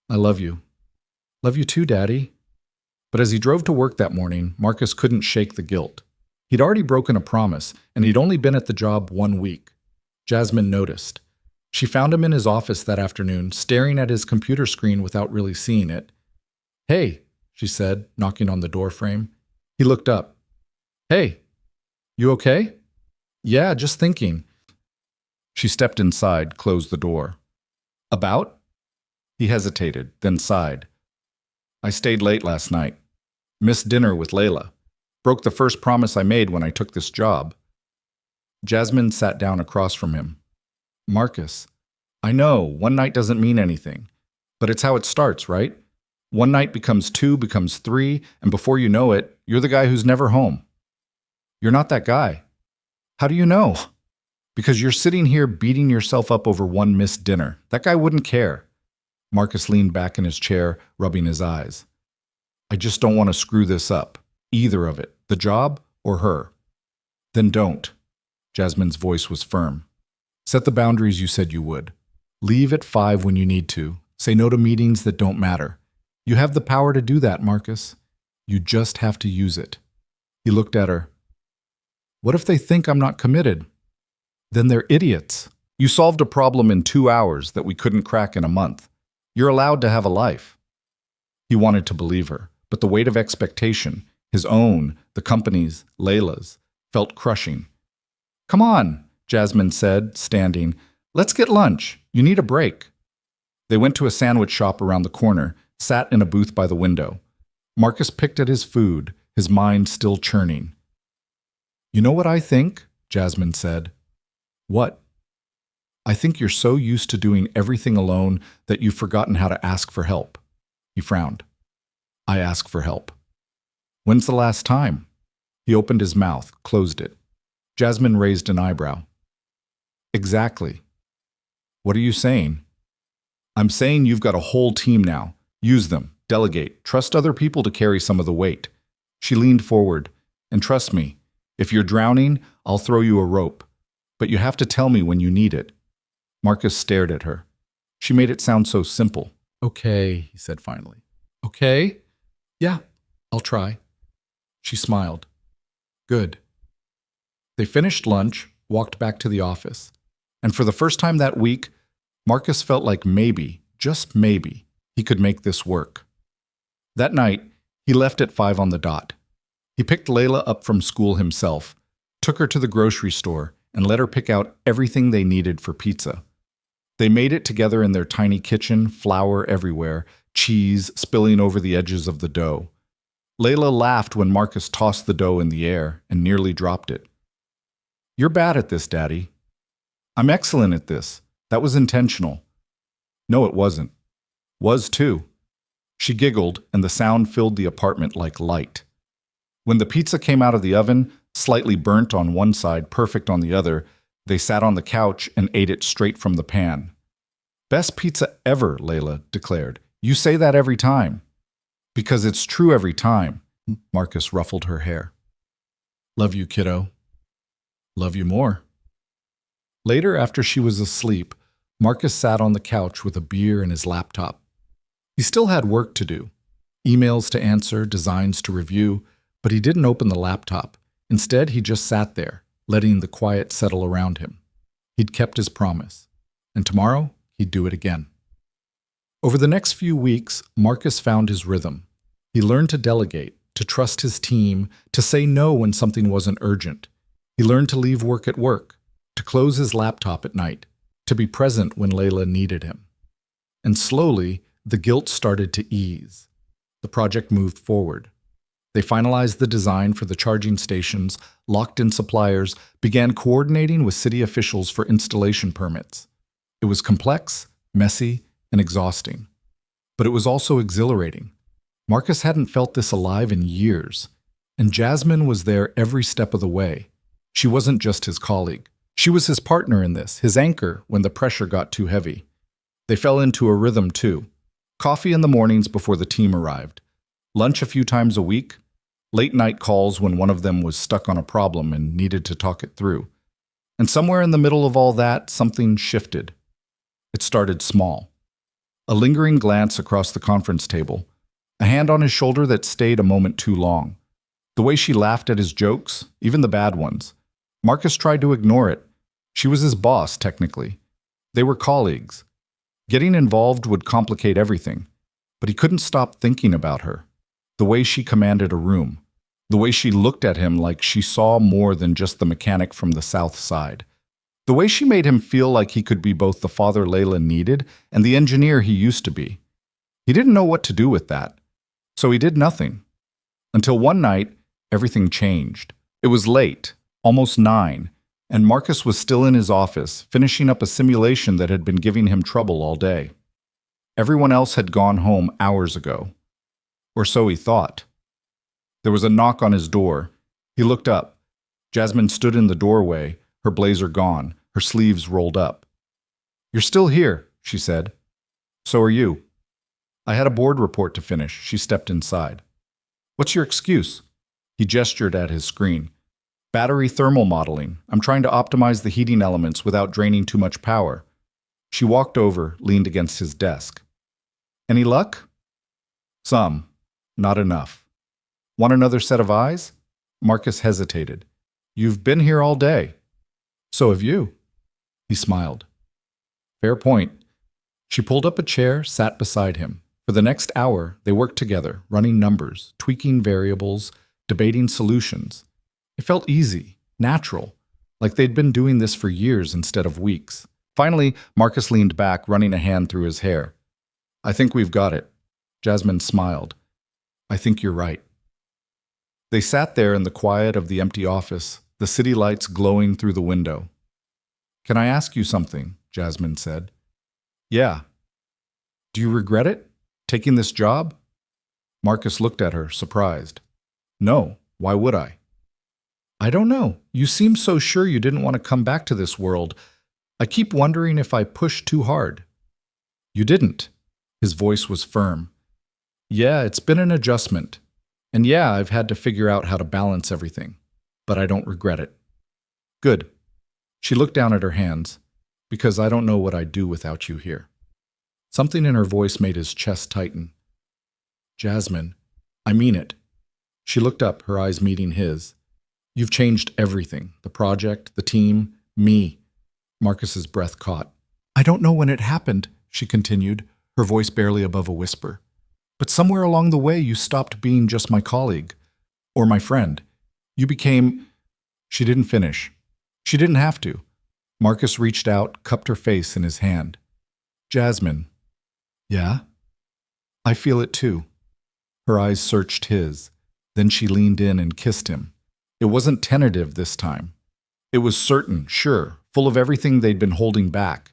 "I love you." "Love you too, Daddy." But as he drove to work that morning, Marcus couldn't shake the guilt. He'd already broken a promise, and he'd only been at the job 1 week. Jasmine noticed. She found him in his office that afternoon, staring at his computer screen without really seeing it. "Hey," she said, knocking on the door frame. He looked up. "Hey, you okay?" "Yeah, just thinking." She stepped inside, closed the door. "About?" He hesitated, then sighed. "I stayed late last night. Missed dinner with Layla. Broke the first promise I made when I took this job." Jasmine sat down across from him. "Marcus, I know, one night doesn't mean anything. But it's how it starts, right? One night becomes 2, becomes 3, and before you know it, you're the guy who's never home." "You're not that guy." "How do you know?" "Because you're sitting here beating yourself up over one missed dinner. That guy wouldn't care." Marcus leaned back in his chair, rubbing his eyes. "I just don't want to screw this up. Either of it, the job or her." "Then don't." Jasmine's voice was firm. "Set the boundaries you said you would. Leave at 5 when you need to. Say no to meetings that don't matter. You have the power to do that, Marcus. You just have to use it." He looked at her. "What if they think I'm not committed?" "Then they're idiots. You solved a problem in 2 hours that we couldn't crack in a month. You're allowed to have a life." He wanted to believe her, but the weight of expectation, his own, the company's, Layla's, felt crushing. "Come on," Jasmine said, standing. "Let's get lunch. You need a break." They went to a sandwich shop around the corner, sat in a booth by the window. Marcus picked at his food, his mind still churning. "You know what I think?" Jasmine said. "What?" "I think you're so used to doing everything alone that you've forgotten how to ask for help." He frowned. "I ask for help." "When's the last time?" He opened his mouth, closed it. Jasmine raised an eyebrow. "Exactly." "What are you saying?" "I'm saying you've got a whole team now. Use them, delegate, trust other people to carry some of the weight." She leaned forward. "And trust me, if you're drowning, I'll throw you a rope. But you have to tell me when you need it." Marcus stared at her. She made it sound so simple. "Okay," he said finally. "Okay? Yeah, I'll try." She smiled. "Good." They finished lunch, walked back to the office. And for the first time that week, Marcus felt like maybe, just maybe, he could make this work. That night, he left at 5 on the dot. He picked Layla up from school himself, took her to the grocery store, and let her pick out everything they needed for pizza. They made it together in their tiny kitchen, flour everywhere, cheese spilling over the edges of the dough. Layla laughed when Marcus tossed the dough in the air and nearly dropped it. "You're bad at this, Daddy." "I'm excellent at this. That was intentional." "No, it wasn't." "Was too." She giggled, and the sound filled the apartment like light. When the pizza came out of the oven, slightly burnt on one side, perfect on the other, they sat on the couch and ate it straight from the pan. "Best pizza ever," Layla declared. "You say that every time." "Because it's true every time." Marcus ruffled her hair. "Love you, kiddo." "Love you more." Later, after she was asleep, Marcus sat on the couch with a beer and his laptop. He still had work to do, emails to answer, designs to review, but he didn't open the laptop. Instead, he just sat there, letting the quiet settle around him. He'd kept his promise, and tomorrow he'd do it again. Over the next few weeks, Marcus found his rhythm. He learned to delegate, to trust his team, to say no when something wasn't urgent. He learned to leave work at work, to close his laptop at night, to be present when Layla needed him. And slowly, the guilt started to ease. The project moved forward. They finalized the design for the charging stations, locked in suppliers, began coordinating with city officials for installation permits. It was complex, messy, and exhausting. But it was also exhilarating. Marcus hadn't felt this alive in years, and Jasmine was there every step of the way. She wasn't just his colleague. She was his partner in this, his anchor when the pressure got too heavy. They fell into a rhythm too. Coffee in the mornings before the team arrived. Lunch a few times a week. Late night calls when one of them was stuck on a problem and needed to talk it through. And somewhere in the middle of all that, something shifted. It started small. A lingering glance across the conference table. A hand on his shoulder that stayed a moment too long. The way she laughed at his jokes, even the bad ones. Marcus tried to ignore it. She was his boss, technically. They were colleagues. Getting involved would complicate everything, but he couldn't stop thinking about her. The way she commanded a room. The way she looked at him like she saw more than just the mechanic from the south side. The way she made him feel like he could be both the father Layla needed and the engineer he used to be. He didn't know what to do with that, so he did nothing. Until one night, everything changed. It was late, almost 9, and Marcus was still in his office, finishing up a simulation that had been giving him trouble all day. Everyone else had gone home hours ago. Or so he thought. There was a knock on his door. He looked up. Jasmine stood in the doorway, her blazer gone, her sleeves rolled up. "You're still here," she said. "So are you." "I had a board report to finish." She stepped inside. "What's your excuse?" He gestured at his screen. "Battery thermal modeling. I'm trying to optimize the heating elements without draining too much power." She walked over, leaned against his desk. "Any luck?" "Some. Not enough." "Want another set of eyes?" Marcus hesitated. "You've been here all day." "So have you." He smiled. "Fair point." She pulled up a chair, sat beside him. For the next hour, they worked together, running numbers, tweaking variables, debating solutions. It felt easy, natural, like they'd been doing this for years instead of weeks. Finally, Marcus leaned back, running a hand through his hair. "I think we've got it." Jasmine smiled. "I think you're right." They sat there in the quiet of the empty office, the city lights glowing through the window. "Can I ask you something?" Jasmine said. "Yeah." "Do you regret it? Taking this job?" Marcus looked at her, surprised. "No, why would I?" "I don't know. You seem so sure you didn't want to come back to this world. I keep wondering if I pushed too hard." "You didn't." His voice was firm. "Yeah, it's been an adjustment. And yeah, I've had to figure out how to balance everything. But I don't regret it." "Good." She looked down at her hands. "Because I don't know what I'd do without you here." Something in her voice made his chest tighten. "Jasmine, I mean it." She looked up, her eyes meeting his. "You've changed everything. The project, the team, me." Marcus's breath caught. "I don't know when it happened," she continued, her voice barely above a whisper. "But somewhere along the way you stopped being just my colleague. Or my friend. You became—" She didn't finish. She didn't have to. Marcus reached out, cupped her face in his hand. "Jasmine." "Yeah?" "I feel it too." Her eyes searched his. Then she leaned in and kissed him. It wasn't tentative this time. It was certain, sure, full of everything they'd been holding back.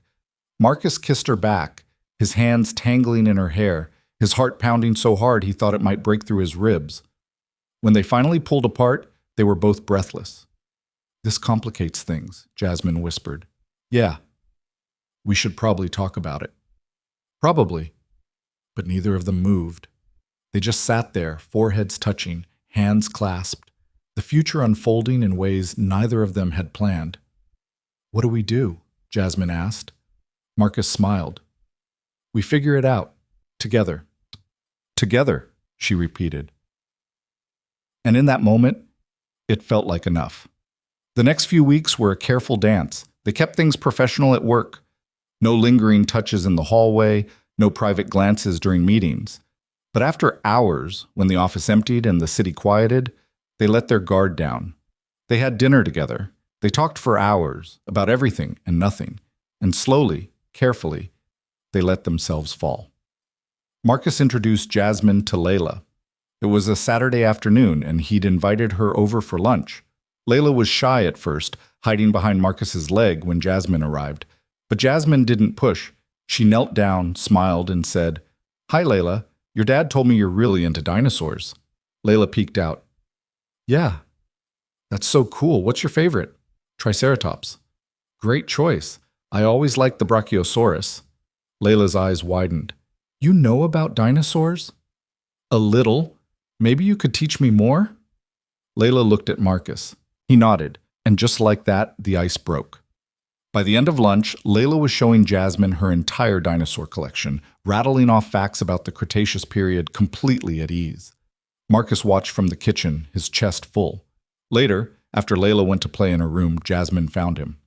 Marcus kissed her back, his hands tangling in her hair, his heart pounding so hard he thought it might break through his ribs. When they finally pulled apart, they were both breathless. "This complicates things," Jasmine whispered. "Yeah. We should probably talk about it." "Probably." But neither of them moved. They just sat there, foreheads touching, hands clasped, the future unfolding in ways neither of them had planned. "What do we do?" Jasmine asked. Marcus smiled. "We figure it out. Together." "Together," she repeated. And in that moment, it felt like enough. The next few weeks were a careful dance. They kept things professional at work. No lingering touches in the hallway, no private glances during meetings. But after hours, when the office emptied and the city quieted, they let their guard down. They had dinner together. They talked for hours about everything and nothing, and slowly, carefully, they let themselves fall. Marcus introduced Jasmine to Layla. It was a Saturday afternoon, and he'd invited her over for lunch. Layla was shy at first, hiding behind Marcus's leg when Jasmine arrived. But Jasmine didn't push. She knelt down, smiled, and said, "Hi, Layla. Your dad told me you're really into dinosaurs." Layla peeked out. "Yeah. That's so cool. What's your favorite?" "Triceratops." "Great choice. I always liked the Brachiosaurus." Layla's eyes widened. "You know about dinosaurs?" "A little. Maybe you could teach me more?" Layla looked at Marcus. He nodded, and just like that, the ice broke. By the end of lunch, Layla was showing Jasmine her entire dinosaur collection, rattling off facts about the Cretaceous period completely at ease. Marcus watched from the kitchen, his chest full. Later, after Layla went to play in her room, Jasmine found him.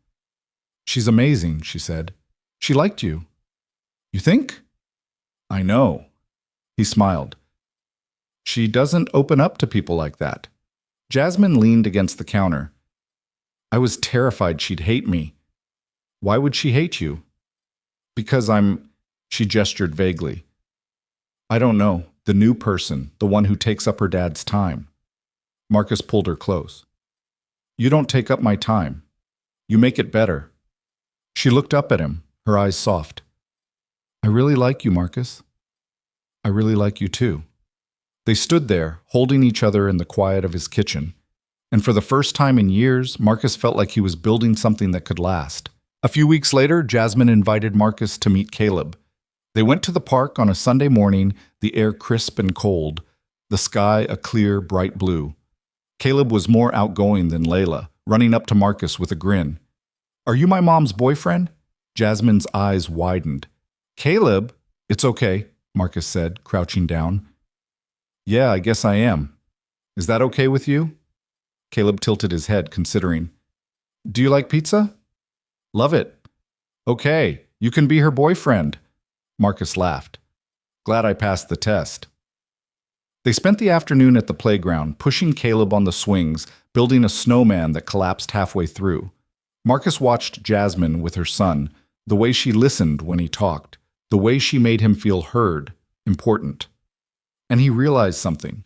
"She's amazing," she said. "She liked you." "You think?" "I know." He smiled. "She doesn't open up to people like that." Jasmine leaned against the counter. "I was terrified she'd hate me." "Why would she hate you?" "Because I'm—" She gestured vaguely. "I don't know. The new person, the one who takes up her dad's time." Marcus pulled her close. "You don't take up my time. You make it better." She looked up at him, her eyes soft. "I really like you, Marcus. I really like you too." They stood there, holding each other in the quiet of his kitchen. And for the first time in years, Marcus felt like he was building something that could last. A few weeks later, Jasmine invited Marcus to meet Caleb. They went to the park on a Sunday morning, the air crisp and cold, the sky a clear, bright blue. Caleb was more outgoing than Layla, running up to Marcus with a grin. "Are you my mom's boyfriend?" Jasmine's eyes widened. "Caleb?" "It's okay," Marcus said, crouching down. "Yeah, I guess I am. Is that okay with you?" Caleb tilted his head, considering. "Do you like pizza?" "Love it." "Okay, you can be her boyfriend." Marcus laughed. "Glad I passed the test." They spent the afternoon at the playground, pushing Caleb on the swings, building a snowman that collapsed halfway through. Marcus watched Jasmine with her son, the way she listened when he talked, the way she made him feel heard, important. And he realized something.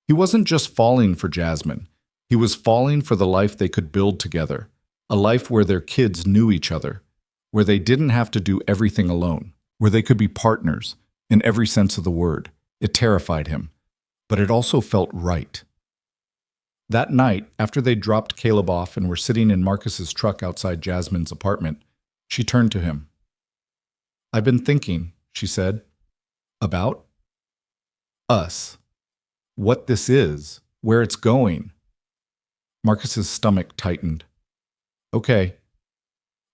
He wasn't just falling for Jasmine. He was falling for the life they could build together, a life where their kids knew each other, where they didn't have to do everything alone, where they could be partners, in every sense of the word. It terrified him, but it also felt right. That night, after they dropped Caleb off and were sitting in Marcus's truck outside Jasmine's apartment, she turned to him. "I've been thinking," she said, "about us. What this is, where it's going." Marcus's stomach tightened. "Okay.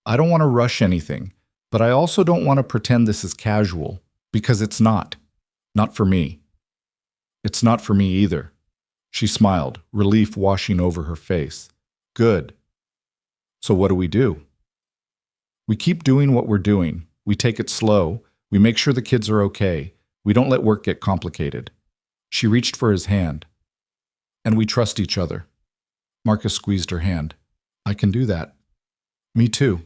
I don't want to rush anything, but I also don't want to pretend this is casual, because it's not. Not for me. It's not for me either." She smiled, relief washing over her face. "Good. So what do we do?" "We keep doing what we're doing. We take it slow. We make sure the kids are okay. We don't let work get complicated." She reached for his hand. "And we trust each other." Marcus squeezed her hand. "I can do that." "Me too."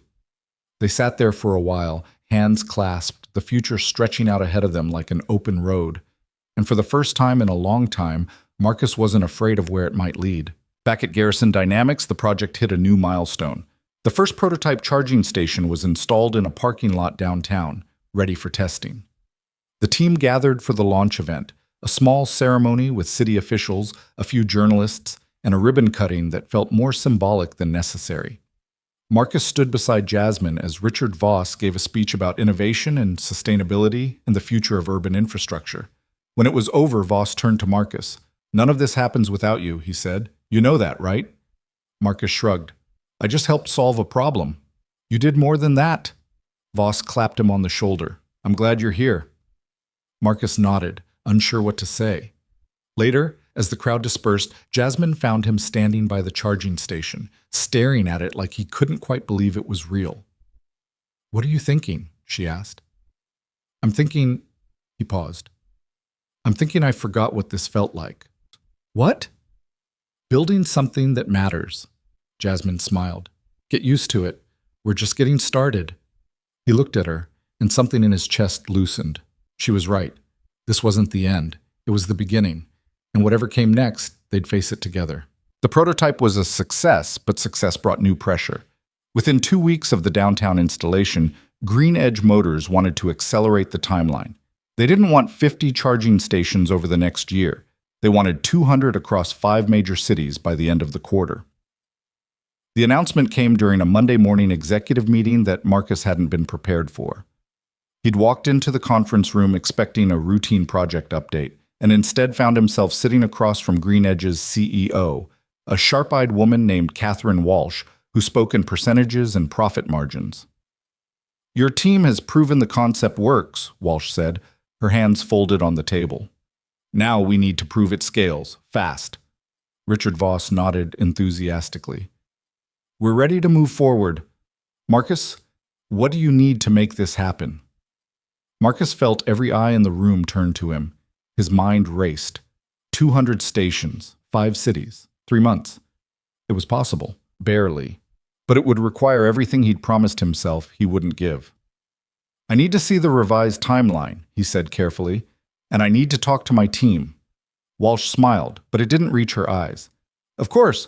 They sat there for a while, hands clasped, the future stretching out ahead of them like an open road. And for the first time in a long time, Marcus wasn't afraid of where it might lead. Back at Garrison Dynamics, the project hit a new milestone. The first prototype charging station was installed in a parking lot downtown, ready for testing. The team gathered for the launch event, a small ceremony with city officials, a few journalists, and a ribbon cutting that felt more symbolic than necessary. Marcus stood beside Jasmine as Richard Voss gave a speech about innovation and sustainability and the future of urban infrastructure. When it was over, Voss turned to Marcus. "None of this happens without you," he said. "You know that, right?" Marcus shrugged. "I just helped solve a problem." "You did more than that." Voss clapped him on the shoulder. "I'm glad you're here." Marcus nodded, unsure what to say. Later, as the crowd dispersed, Jasmine found him standing by the charging station, staring at it like he couldn't quite believe it was real. "What are you thinking?" she asked. "I'm thinking—" He paused. I'm thinking I forgot what this felt like. What? Building something that matters. Jasmine smiled. Get used to it. We're just getting started. He looked at her, and something in his chest loosened. She was right. This wasn't the end. It was the beginning. And whatever came next, they'd face it together. The prototype was a success, but success brought new pressure. Within 2 weeks of the downtown installation, Green Edge Motors wanted to accelerate the timeline. They didn't want 50 charging stations over the next year. They wanted 200 across 5 major cities by the end of the quarter. The announcement came during a Monday morning executive meeting that Marcus hadn't been prepared for. He'd walked into the conference room expecting a routine project update, and instead found himself sitting across from Green Edge's CEO, a sharp-eyed woman named Catherine Walsh, who spoke in percentages and profit margins. Your team has proven the concept works, Walsh said, her hands folded on the table. Now we need to prove it scales, fast. Richard Voss nodded enthusiastically. We're ready to move forward. Marcus, what do you need to make this happen? Marcus felt every eye in the room turn to him. His mind raced. 200 stations, 5 cities, 3 months. It was possible, barely. But it would require everything he'd promised himself he wouldn't give. I need to see the revised timeline, he said carefully, and I need to talk to my team. Walsh smiled, but it didn't reach her eyes. Of course,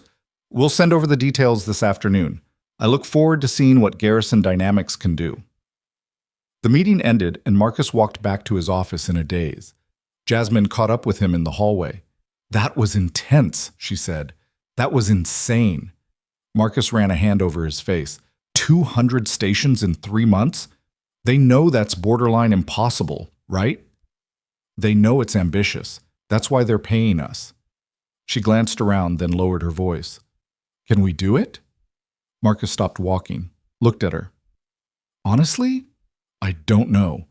we'll send over the details this afternoon. I look forward to seeing what Garrison Dynamics can do. The meeting ended, and Marcus walked back to his office in a daze. Jasmine caught up with him in the hallway. That was intense, she said. That was insane. Marcus ran a hand over his face. 200 stations in 3 months? They know that's borderline impossible, right? They know it's ambitious. That's why they're paying us. She glanced around, then lowered her voice. Can we do it? Marcus stopped walking, looked at her. Honestly, I don't know.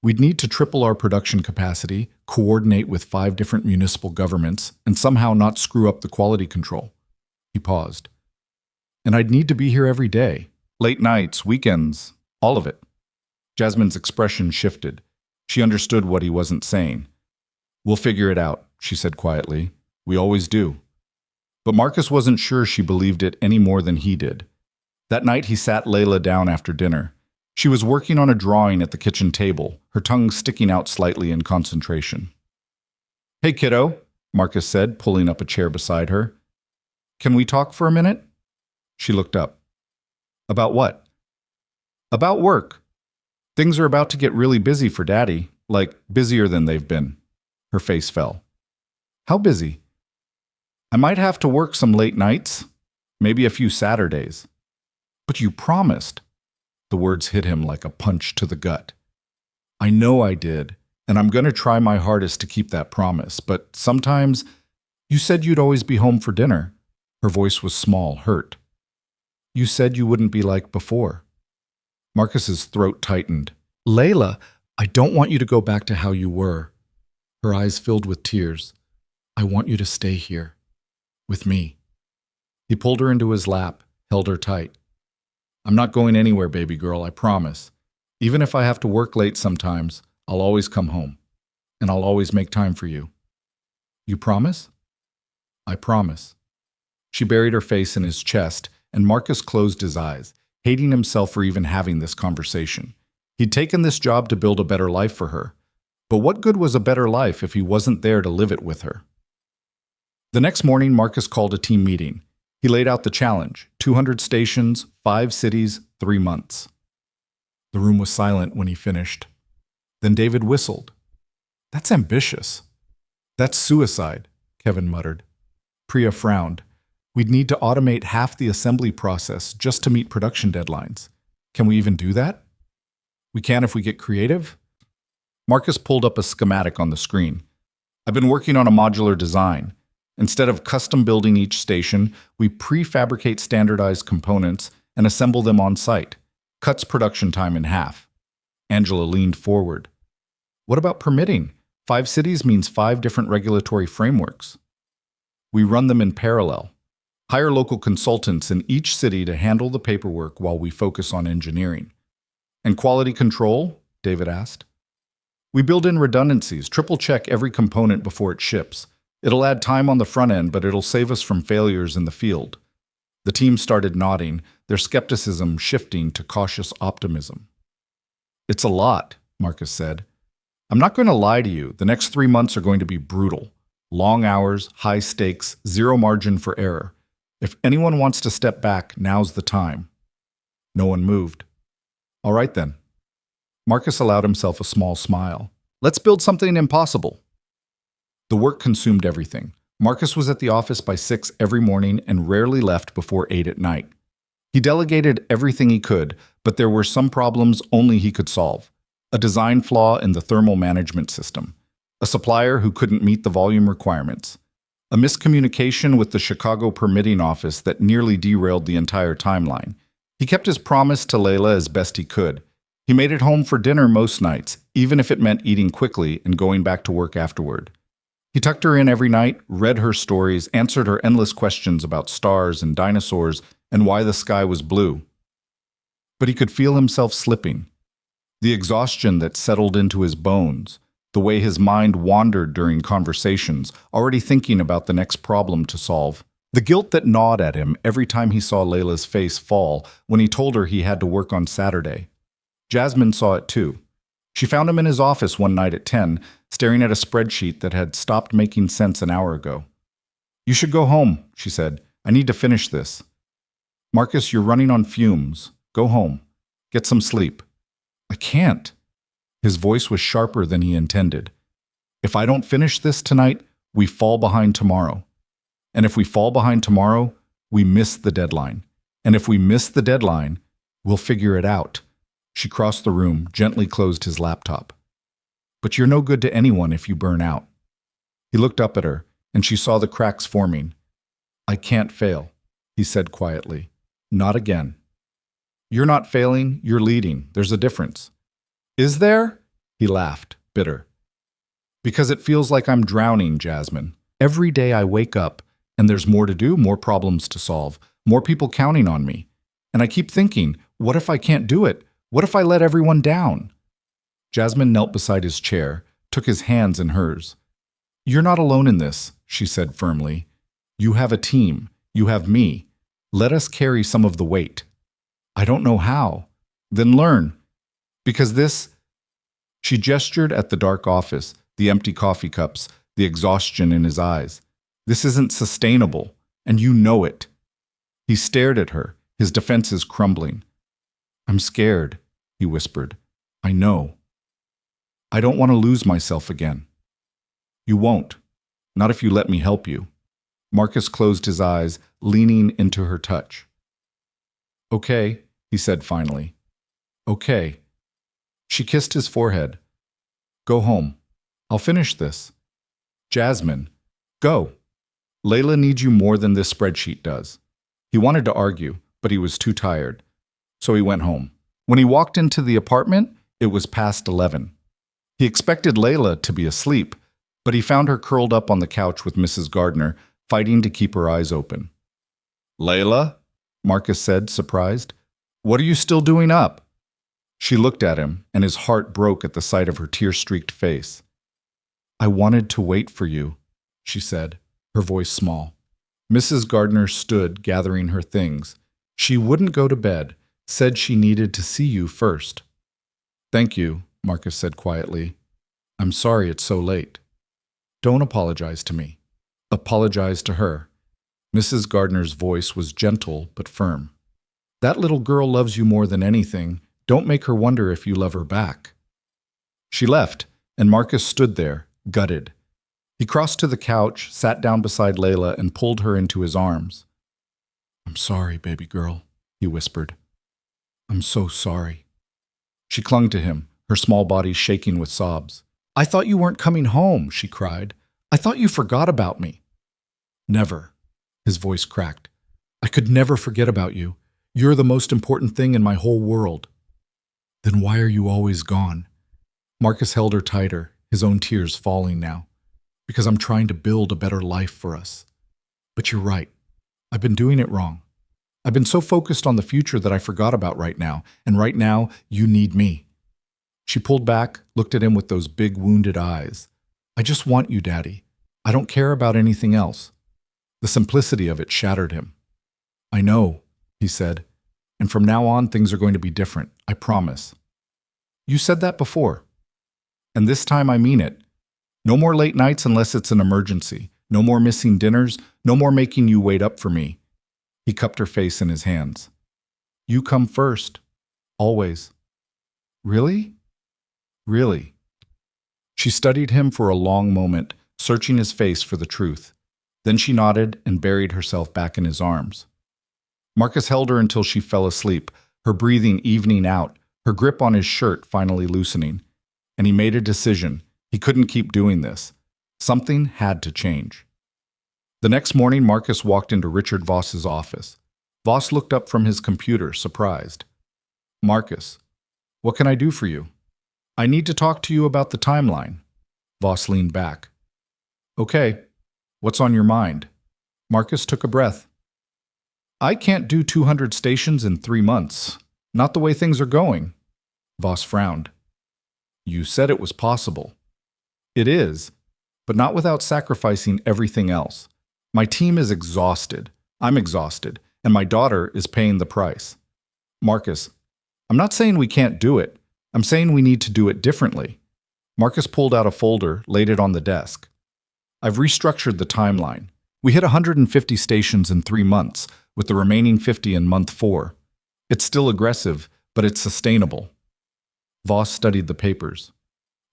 We'd need to triple our production capacity, coordinate with 5 different municipal governments, and somehow not screw up the quality control. He paused. And I'd need to be here every day. Late nights, weekends, all of it. Jasmine's expression shifted. She understood what he wasn't saying. We'll figure it out, she said quietly. We always do. But Marcus wasn't sure she believed it any more than he did. That night he sat Layla down after dinner. She was working on a drawing at the kitchen table, her tongue sticking out slightly in concentration. Hey, kiddo, Marcus said, pulling up a chair beside her. Can we talk for a minute? She looked up. About what? About work. Things are about to get really busy for Daddy, like busier than they've been. Her face fell. How busy? I might have to work some late nights, maybe a few Saturdays. But you promised. The words hit him like a punch to the gut. I know I did, and I'm going to try my hardest to keep that promise, but sometimes you said you'd always be home for dinner. Her voice was small, hurt. You said you wouldn't be like before. Marcus's throat tightened. Layla, I don't want you to go back to how you were. Her eyes filled with tears. I want you to stay here. With me. He pulled her into his lap, held her tight. I'm not going anywhere, baby girl, I promise. Even if I have to work late sometimes, I'll always come home. And I'll always make time for you. You promise? I promise. She buried her face in his chest, and Marcus closed his eyes, hating himself for even having this conversation. He'd taken this job to build a better life for her. But what good was a better life if he wasn't there to live it with her? The next morning, Marcus called a team meeting. He laid out the challenge, 200 stations, 5 cities, 3 months. The room was silent when he finished. Then David whistled. That's ambitious. That's suicide, Kevin muttered. Priya frowned. We'd need to automate half the assembly process just to meet production deadlines. Can we even do that? We can if we get creative. Marcus pulled up a schematic on the screen. I've been working on a modular design. Instead of custom building each station, we prefabricate standardized components and assemble them on site. Cuts production time in half. Angela leaned forward. What about permitting? 5 cities means 5 different regulatory frameworks. We run them in parallel. Hire local consultants in each city to handle the paperwork while we focus on engineering. And quality control? David asked. We build in redundancies, triple check every component before it ships. It'll add time on the front end, but it'll save us from failures in the field. The team started nodding, their skepticism shifting to cautious optimism. It's a lot, Marcus said. I'm not going to lie to you. The next 3 months are going to be brutal. Long hours, high stakes, zero margin for error. If anyone wants to step back, now's the time. No one moved. All right then. Marcus allowed himself a small smile. Let's build something impossible. The work consumed everything. Marcus was at the office by 6 every morning and rarely left before 8 at night. He delegated everything he could, but there were some problems only he could solve. A design flaw in the thermal management system. A supplier who couldn't meet the volume requirements. A miscommunication with the Chicago permitting office that nearly derailed the entire timeline. He kept his promise to Layla as best he could. He made it home for dinner most nights, even if it meant eating quickly and going back to work afterward. He tucked her in every night, read her stories, answered her endless questions about stars and dinosaurs and why the sky was blue. But he could feel himself slipping. The exhaustion that settled into his bones, the way his mind wandered during conversations, already thinking about the next problem to solve. The guilt that gnawed at him every time he saw Layla's face fall when he told her he had to work on Saturday. Jasmine saw it too. She found him in his office one night at 10, staring at a spreadsheet that had stopped making sense an hour ago. You should go home, she said. I need to finish this. Marcus, you're running on fumes. Go home. Get some sleep. I can't. His voice was sharper than he intended. If I don't finish this tonight, we fall behind tomorrow. And if we fall behind tomorrow, we miss the deadline. And if we miss the deadline, we'll figure it out. She crossed the room, gently closed his laptop. But you're no good to anyone if you burn out. He looked up at her, and she saw the cracks forming. I can't fail, he said quietly. Not again. You're not failing, you're leading. There's a difference. Is there? He laughed, bitter. Because it feels like I'm drowning, Jasmine. Every day I wake up, and there's more to do, more problems to solve, more people counting on me. And I keep thinking, what if I can't do it? What if I let everyone down? Jasmine knelt beside his chair, took his hands in hers. You're not alone in this, she said firmly. You have a team. You have me. Let us carry some of the weight. I don't know how. Then learn. Because this... She gestured at the dark office, the empty coffee cups, the exhaustion in his eyes. This isn't sustainable, and you know it. He stared at her, his defenses crumbling. I'm scared, he whispered. I know. I don't want to lose myself again. You won't. Not if you let me help you. Marcus closed his eyes, leaning into her touch. Okay, he said finally. Okay. She kissed his forehead. Go home. I'll finish this. Jasmine, go. Layla needs you more than this spreadsheet does. He wanted to argue, but he was too tired. So he went home. When he walked into the apartment, it was past 11. He expected Layla to be asleep, but he found her curled up on the couch with Mrs. Gardner, fighting to keep her eyes open. Layla? Marcus said, surprised. What are you still doing up? She looked at him, and his heart broke at the sight of her tear-streaked face. I wanted to wait for you, she said, her voice small. Mrs. Gardner stood, gathering her things. She wouldn't go to bed, said she needed to see you first. Thank you, Marcus said quietly. I'm sorry it's so late. Don't apologize to me. Apologize to her. Mrs. Gardner's voice was gentle but firm. That little girl loves you more than anything. Don't make her wonder if you love her back. She left, and Marcus stood there, gutted. He crossed to the couch, sat down beside Layla, and pulled her into his arms. I'm sorry, baby girl, he whispered. I'm so sorry. She clung to him, her small body shaking with sobs. I thought you weren't coming home, she cried. I thought you forgot about me. Never. His voice cracked. I could never forget about you. You're the most important thing in my whole world. Then why are you always gone? Marcus held her tighter, his own tears falling now. Because I'm trying to build a better life for us. But you're right. I've been doing it wrong. I've been so focused on the future that I forgot about right now. And right now, you need me. She pulled back, looked at him with those big wounded eyes. I just want you, Daddy. I don't care about anything else. The simplicity of it shattered him. I know, he said, and from now on things are going to be different, I promise. You said that before. And this time I mean it. No more late nights unless it's an emergency. No more missing dinners. No more making you wait up for me. He cupped her face in his hands. You come first. Always. Really? Really? She studied him for a long moment, searching his face for the truth. Then she nodded and buried herself back in his arms. Marcus held her until she fell asleep, her breathing evening out, her grip on his shirt finally loosening. And he made a decision. He couldn't keep doing this. Something had to change. The next morning, Marcus walked into Richard Voss's office. Voss looked up from his computer, surprised. Marcus, what can I do for you? I need to talk to you about the timeline. Voss leaned back. Okay, what's on your mind? Marcus took a breath. I can't do 200 stations in 3 months. Not the way things are going. Voss frowned. You said it was possible. It is, but not without sacrificing everything else. My team is exhausted. I'm exhausted, and my daughter is paying the price. Marcus, I'm not saying we can't do it. I'm saying we need to do it differently. Marcus pulled out a folder, laid it on the desk. I've restructured the timeline. We hit 150 stations in 3 months, with the remaining 50 in month 4. It's still aggressive, but it's sustainable. Voss studied the papers.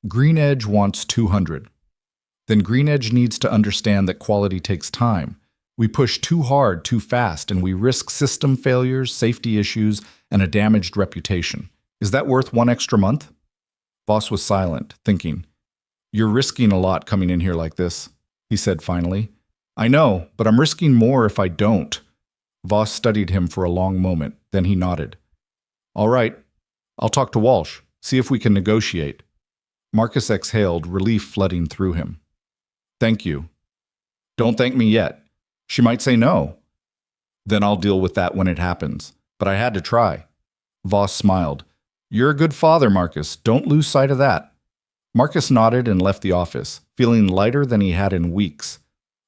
Green Edge wants 200. Then Green Edge needs to understand that quality takes time. We push too hard, too fast, and we risk system failures, safety issues, and a damaged reputation. Is that worth 1 extra month? Voss was silent, thinking. You're risking a lot coming in here like this, he said finally. I know, but I'm risking more if I don't. Voss studied him for a long moment, then he nodded. All right, I'll talk to Walsh, see if we can negotiate. Marcus exhaled, relief flooding through him. Thank you. Don't thank me yet. She might say no. Then I'll deal with that when it happens. But I had to try. Voss smiled. You're a good father, Marcus. Don't lose sight of that. Marcus nodded and left the office, feeling lighter than he had in weeks.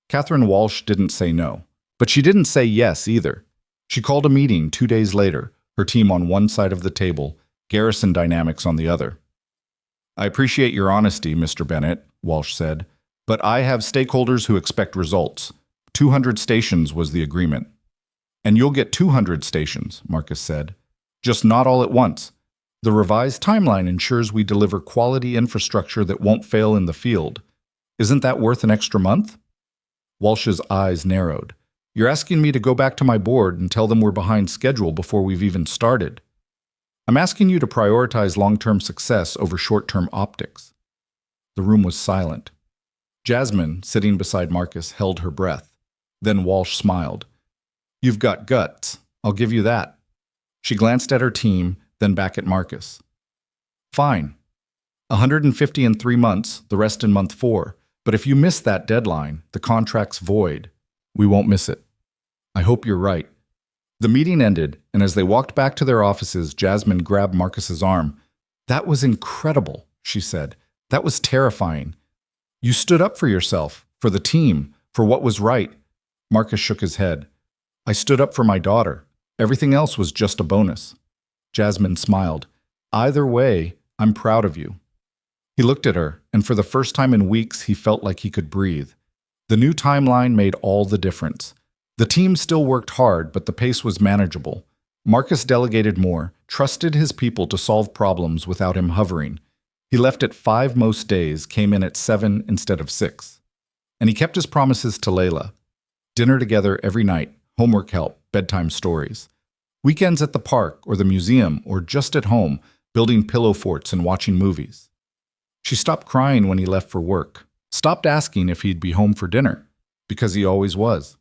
Catherine Walsh didn't say no. But she didn't say yes either. She called a meeting 2 days later, her team on one side of the table, Garrison Dynamics on the other. I appreciate your honesty, Mr. Bennett, Walsh said, but I have stakeholders who expect results. 200 stations was the agreement. And you'll get 200 stations, Marcus said, just not all at once. The revised timeline ensures we deliver quality infrastructure that won't fail in the field. Isn't that worth an extra month? Walsh's eyes narrowed. You're asking me to go back to my board and tell them we're behind schedule before we've even started. I'm asking you to prioritize long-term success over short-term optics. The room was silent. Jasmine, sitting beside Marcus, held her breath. Then Walsh smiled. You've got guts. I'll give you that. She glanced at her team, then back at Marcus. Fine. 150 in 3 months, the rest in month 4. But if you miss that deadline, the contract's void. We won't miss it. I hope you're right. The meeting ended, and as they walked back to their offices, Jasmine grabbed Marcus's arm. That was incredible, she said. That was terrifying. You stood up for yourself, for the team, for what was right. Marcus shook his head. I stood up for my daughter. Everything else was just a bonus. Jasmine smiled. Either way, I'm proud of you. He looked at her, and for the first time in weeks, he felt like he could breathe. The new timeline made all the difference. The team still worked hard, but the pace was manageable. Marcus delegated more, trusted his people to solve problems without him hovering. He left at 5 most days, came in at 7 instead of 6. And he kept his promises to Layla. Dinner together every night, homework help, bedtime stories. Weekends at the park or the museum or just at home, building pillow forts and watching movies. She stopped crying when he left for work, stopped asking if he'd be home for dinner, because he always was.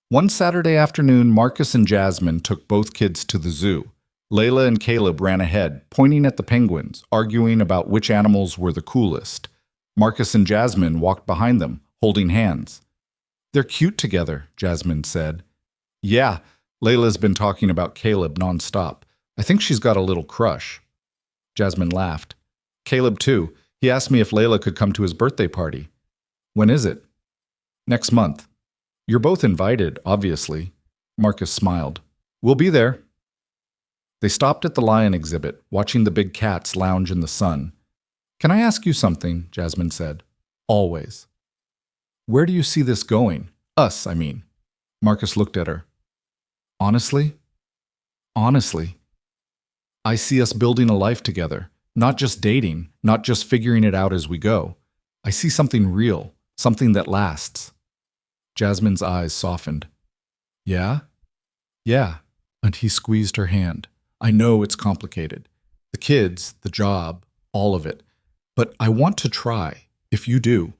One Saturday afternoon, Marcus and Jasmine took both kids to the zoo. Layla and Caleb ran ahead, pointing at the penguins, arguing about which animals were the coolest. Marcus and Jasmine walked behind them, holding hands. They're cute together, Jasmine said. Yeah, Layla's been talking about Caleb nonstop. I think she's got a little crush. Jasmine laughed. Caleb, too. He asked me if Layla could come to his birthday party. When is it? Next month. You're both invited, obviously. Marcus smiled. We'll be there. They stopped at the lion exhibit, watching the big cats lounge in the sun. Can I ask you something? Jasmine said. Always. Where do you see this going? Us, I mean. Marcus looked at her. Honestly? Honestly. I see us building a life together, not just dating, not just figuring it out as we go. I see something real, something that lasts. Jasmine's eyes softened. Yeah? Yeah. And he squeezed her hand. I know it's complicated. The kids, the job, all of it. But I want to try, if you do.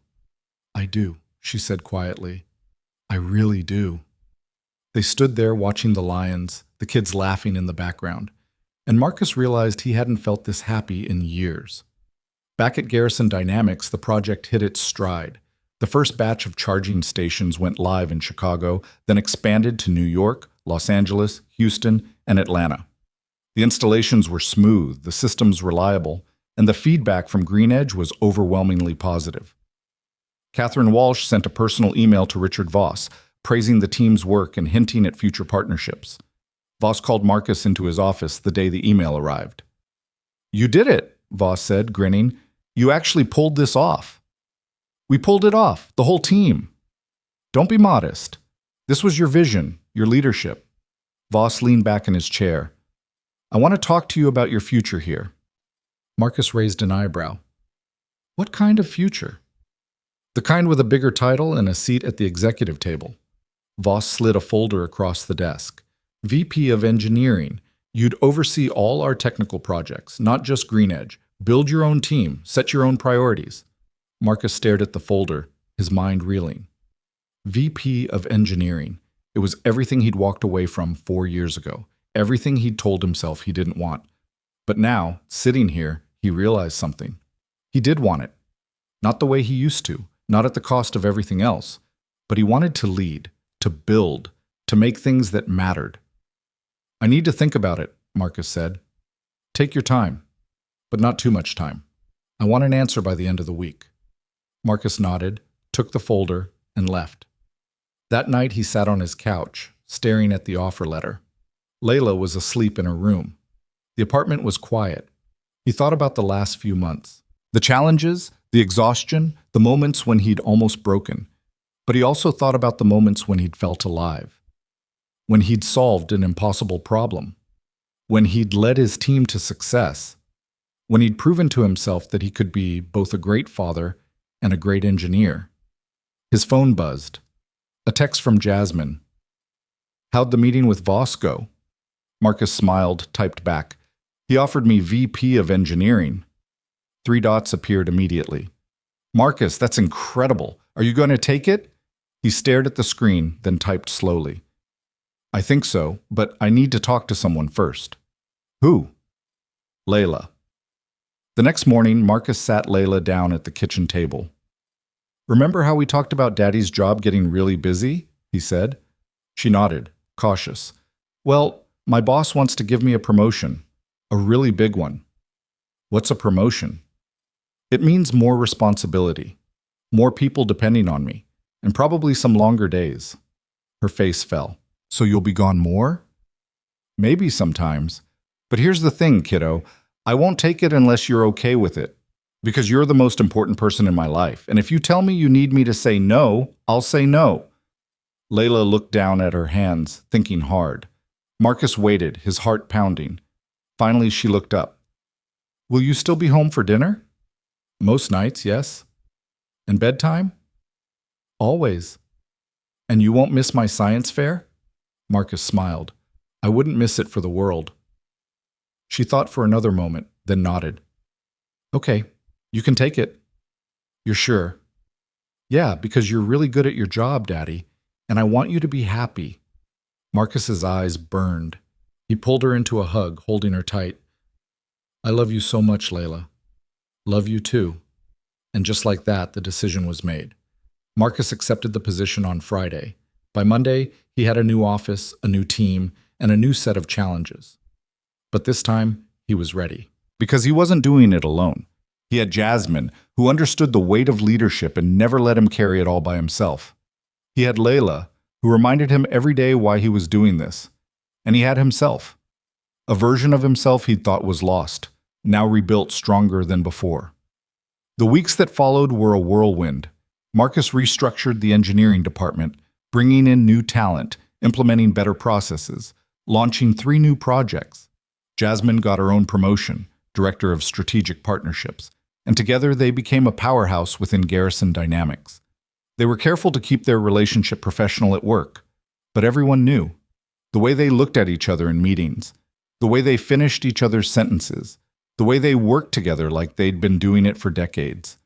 I do, she said quietly. I really do. They stood there watching the lions, the kids laughing in the background, and Marcus realized he hadn't felt this happy in years. Back at Garrison Dynamics, the project hit its stride. The first batch of charging stations went live in Chicago, then expanded to New York, Los Angeles, Houston, and Atlanta. The installations were smooth, the systems reliable, and the feedback from GreenEdge was overwhelmingly positive. Catherine Walsh sent a personal email to Richard Voss, praising the team's work and hinting at future partnerships. Voss called Marcus into his office the day the email arrived. You did it, Voss said, grinning. You actually pulled this off. We pulled it off, the whole team. Don't be modest. This was your vision, your leadership. Voss leaned back in his chair. I want to talk to you about your future here. Marcus raised an eyebrow. What kind of future? The kind with a bigger title and a seat at the executive table. Voss slid a folder across the desk. VP of Engineering. You'd oversee all our technical projects, not just GreenEdge. Build your own team, set your own priorities. Marcus stared at the folder, his mind reeling. VP of Engineering. It was everything he'd walked away from 4 years ago, everything he'd told himself he didn't want. But now, sitting here, he realized something. He did want it. Not the way he used to, not at the cost of everything else, but he wanted to lead, to build, to make things that mattered. I need to think about it, Marcus said. Take your time, but not too much time. I want an answer by the end of the week. Marcus nodded, took the folder, and left. That night he sat on his couch, staring at the offer letter. Layla was asleep in her room. The apartment was quiet. He thought about the last few months. The challenges, the exhaustion, the moments when he'd almost broken. But he also thought about the moments when he'd felt alive. When he'd solved an impossible problem. When he'd led his team to success. When he'd proven to himself that he could be both a great father and a great engineer. His phone buzzed. A text from Jasmine. How'd the meeting with Voss go? Marcus smiled, typed back. He offered me VP of Engineering. 3 dots appeared immediately. Marcus, that's incredible. Are you going to take it? He stared at the screen, then typed slowly. I think so, but I need to talk to someone first. Who? Layla. The next morning, Marcus sat Layla down at the kitchen table. Remember how we talked about Daddy's job getting really busy? He said. She nodded, cautious. Well, my boss wants to give me a promotion. A really big one. What's a promotion? It means more responsibility, more people depending on me, and probably some longer days. Her face fell. So you'll be gone more? Maybe sometimes. But here's the thing, kiddo. I won't take it unless you're okay with it. Because you're the most important person in my life. And if you tell me you need me to say no, I'll say no. Layla looked down at her hands, thinking hard. Marcus waited, his heart pounding. Finally, she looked up. Will you still be home for dinner? Most nights, yes. And bedtime? Always. And you won't miss my science fair? Marcus smiled. I wouldn't miss it for the world. She thought for another moment, then nodded. Okay, you can take it. You're sure? Yeah, because you're really good at your job, Daddy, and I want you to be happy. Marcus's eyes burned. He pulled her into a hug, holding her tight. I love you so much, Layla. Love you too. And just like that, the decision was made. Marcus accepted the position on Friday. By Monday, he had a new office, a new team, and a new set of challenges. But this time, he was ready. Because he wasn't doing it alone. He had Jasmine, who understood the weight of leadership and never let him carry it all by himself. He had Layla, who reminded him every day why he was doing this. And he had himself. A version of himself he'd thought was lost, now rebuilt stronger than before. The weeks that followed were a whirlwind. Marcus restructured the engineering department, bringing in new talent, implementing better processes, launching 3 new projects. Jasmine got her own promotion, Director of Strategic Partnerships, and together they became a powerhouse within Garrison Dynamics. They were careful to keep their relationship professional at work, but everyone knew. The way they looked at each other in meetings, the way they finished each other's sentences, the way they worked together like they'd been doing it for decades.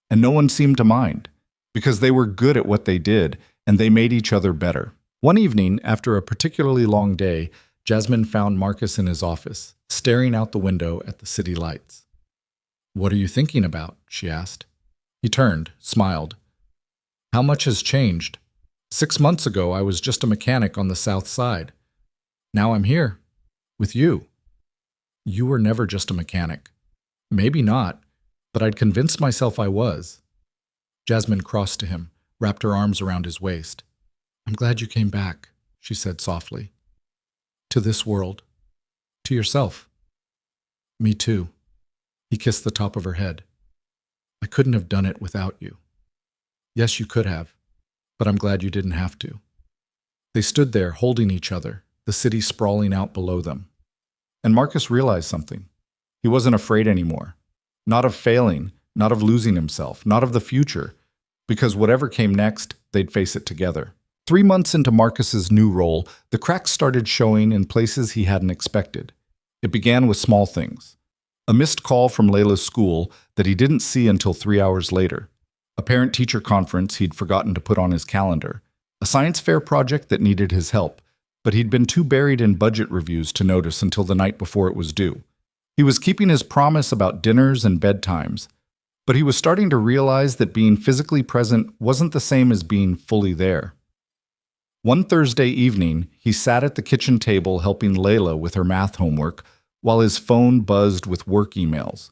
And no one seemed to mind, because they were good at what they did, and they made each other better. One evening, after a particularly long day, Jasmine found Marcus in his office, staring out the window at the city lights. "What are you thinking about?" she asked. He turned, smiled. "How much has changed? 6 months ago, I was just a mechanic on the south side. Now I'm here, with you. You were never just a mechanic. Maybe not, but I'd convinced myself I was." Jasmine crossed to him, wrapped her arms around his waist. "I'm glad you came back," she said softly. "To this world. To yourself." "Me too." He kissed the top of her head. "I couldn't have done it without you." "Yes, you could have, but I'm glad you didn't have to." They stood there, holding each other, the city sprawling out below them. And Marcus realized something. He wasn't afraid anymore. Not of failing, not of losing himself, not of the future, because whatever came next, they'd face it together. 3 months into Marcus's new role, the cracks started showing in places he hadn't expected. It began with small things. A missed call from Layla's school that he didn't see until 3 hours later. A parent-teacher conference he'd forgotten to put on his calendar. A science fair project that needed his help, but he'd been too buried in budget reviews to notice until the night before it was due. He was keeping his promise about dinners and bedtimes, but he was starting to realize that being physically present wasn't the same as being fully there. One Thursday evening, he sat at the kitchen table helping Layla with her math homework while his phone buzzed with work emails.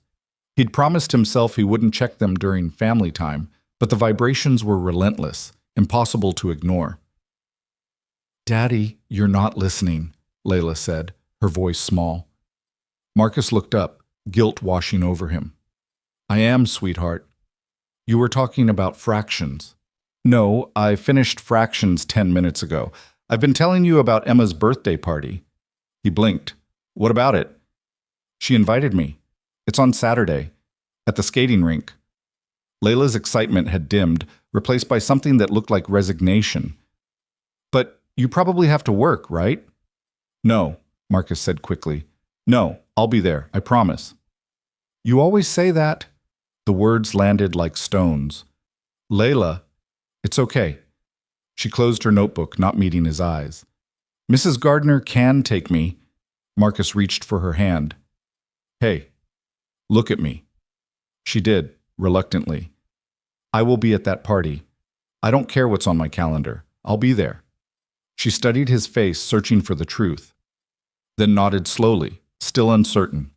He'd promised himself he wouldn't check them during family time, but the vibrations were relentless, impossible to ignore. "Daddy, you're not listening," Layla said, her voice small. Marcus looked up, guilt washing over him. "I am, sweetheart. You were talking about fractions." "No, I finished fractions 10 minutes ago. I've been telling you about Emma's birthday party." He blinked. "What about it?" "She invited me. It's on Saturday, at the skating rink." Layla's excitement had dimmed, replaced by something that looked like resignation. "But you probably have to work, right?" "No," Marcus said quickly. "No, I'll be there, I promise." "You always say that." The words landed like stones. "Layla, it's okay." She closed her notebook, not meeting his eyes. "Mrs. Gardner can take me." Marcus reached for her hand. "Hey, look at me." She did, reluctantly. "I will be at that party. I don't care what's on my calendar. I'll be there." She studied his face, searching for the truth, then nodded slowly, still uncertain.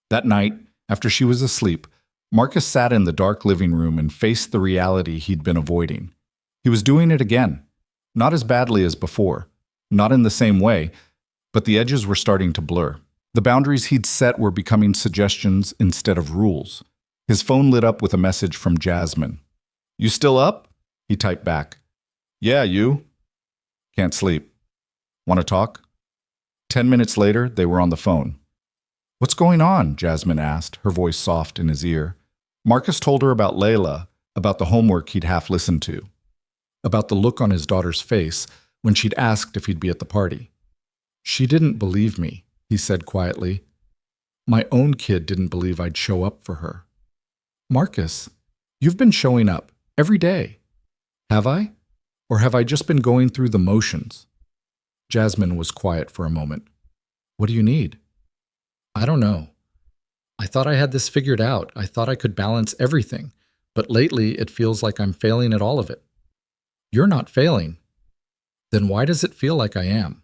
That night, after she was asleep, Marcus sat in the dark living room and faced the reality he'd been avoiding. He was doing it again, not as badly as before, not in the same way, but the edges were starting to blur. The boundaries he'd set were becoming suggestions instead of rules. His phone lit up with a message from Jasmine. "You still up?" He typed back. "Yeah, you?" "Can't sleep. Want to talk?" 10 minutes later, they were on the phone. "What's going on?" Jasmine asked, her voice soft in his ear. Marcus told her about Layla, about the homework he'd half listened to, about the look on his daughter's face when she'd asked if he'd be at the party. "She didn't believe me," he said quietly. "My own kid didn't believe I'd show up for her." "Marcus, you've been showing up every day. Have I? Or have I just been going through the motions?" Jasmine was quiet for a moment. "What do you need?" "I don't know. I thought I had this figured out. I thought I could balance everything, but lately it feels like I'm failing at all of it." "You're not failing." "Then why does it feel like I am?"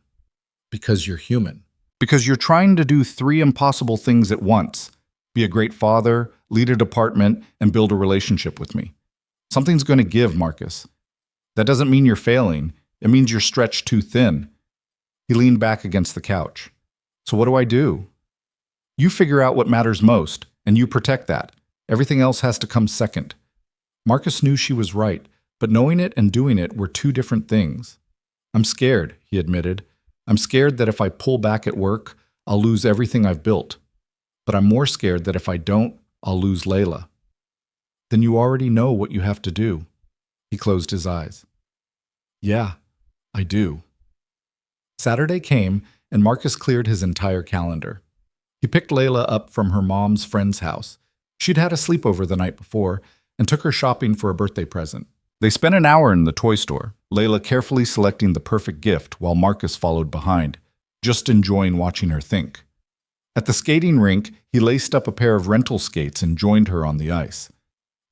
"Because you're human." "Because you're trying to do 3 impossible things at once. be a great father, lead a department, and build a relationship with me. Something's going to give, Marcus. That doesn't mean you're failing. It means you're stretched too thin. He leaned back against the couch. So what do I do? You figure out what matters most, and you protect that. Everything else has to come second. Marcus knew she was right, but knowing it and doing it were two different things. I'm scared, he admitted. I'm scared that if I pull back at work, I'll lose everything I've built. But I'm more scared that if I don't, I'll lose Layla. Then you already know what you have to do. He closed his eyes. Yeah, I do. Saturday came, and Marcus cleared his entire calendar. He picked Layla up from her mom's friend's house. She'd had a sleepover the night before and took her shopping for a birthday present. They spent an hour in the toy store, Layla carefully selecting the perfect gift while Marcus followed behind, just enjoying watching her think. At the skating rink, he laced up a pair of rental skates and joined her on the ice.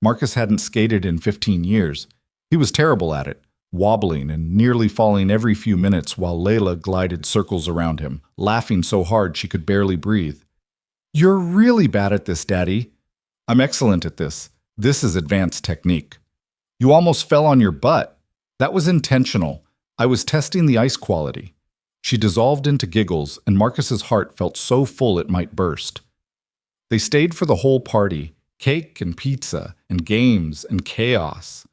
Marcus hadn't skated in 15 years. He was terrible at it, wobbling and nearly falling every few minutes while Layla glided circles around him, laughing so hard she could barely breathe. You're really bad at this, Daddy. I'm excellent at this. This is advanced technique. You almost fell on your butt. That was intentional. I was testing the ice quality. She dissolved into giggles, and Marcus's heart felt so full it might burst. They stayed for the whole party, cake and pizza and games and chaos.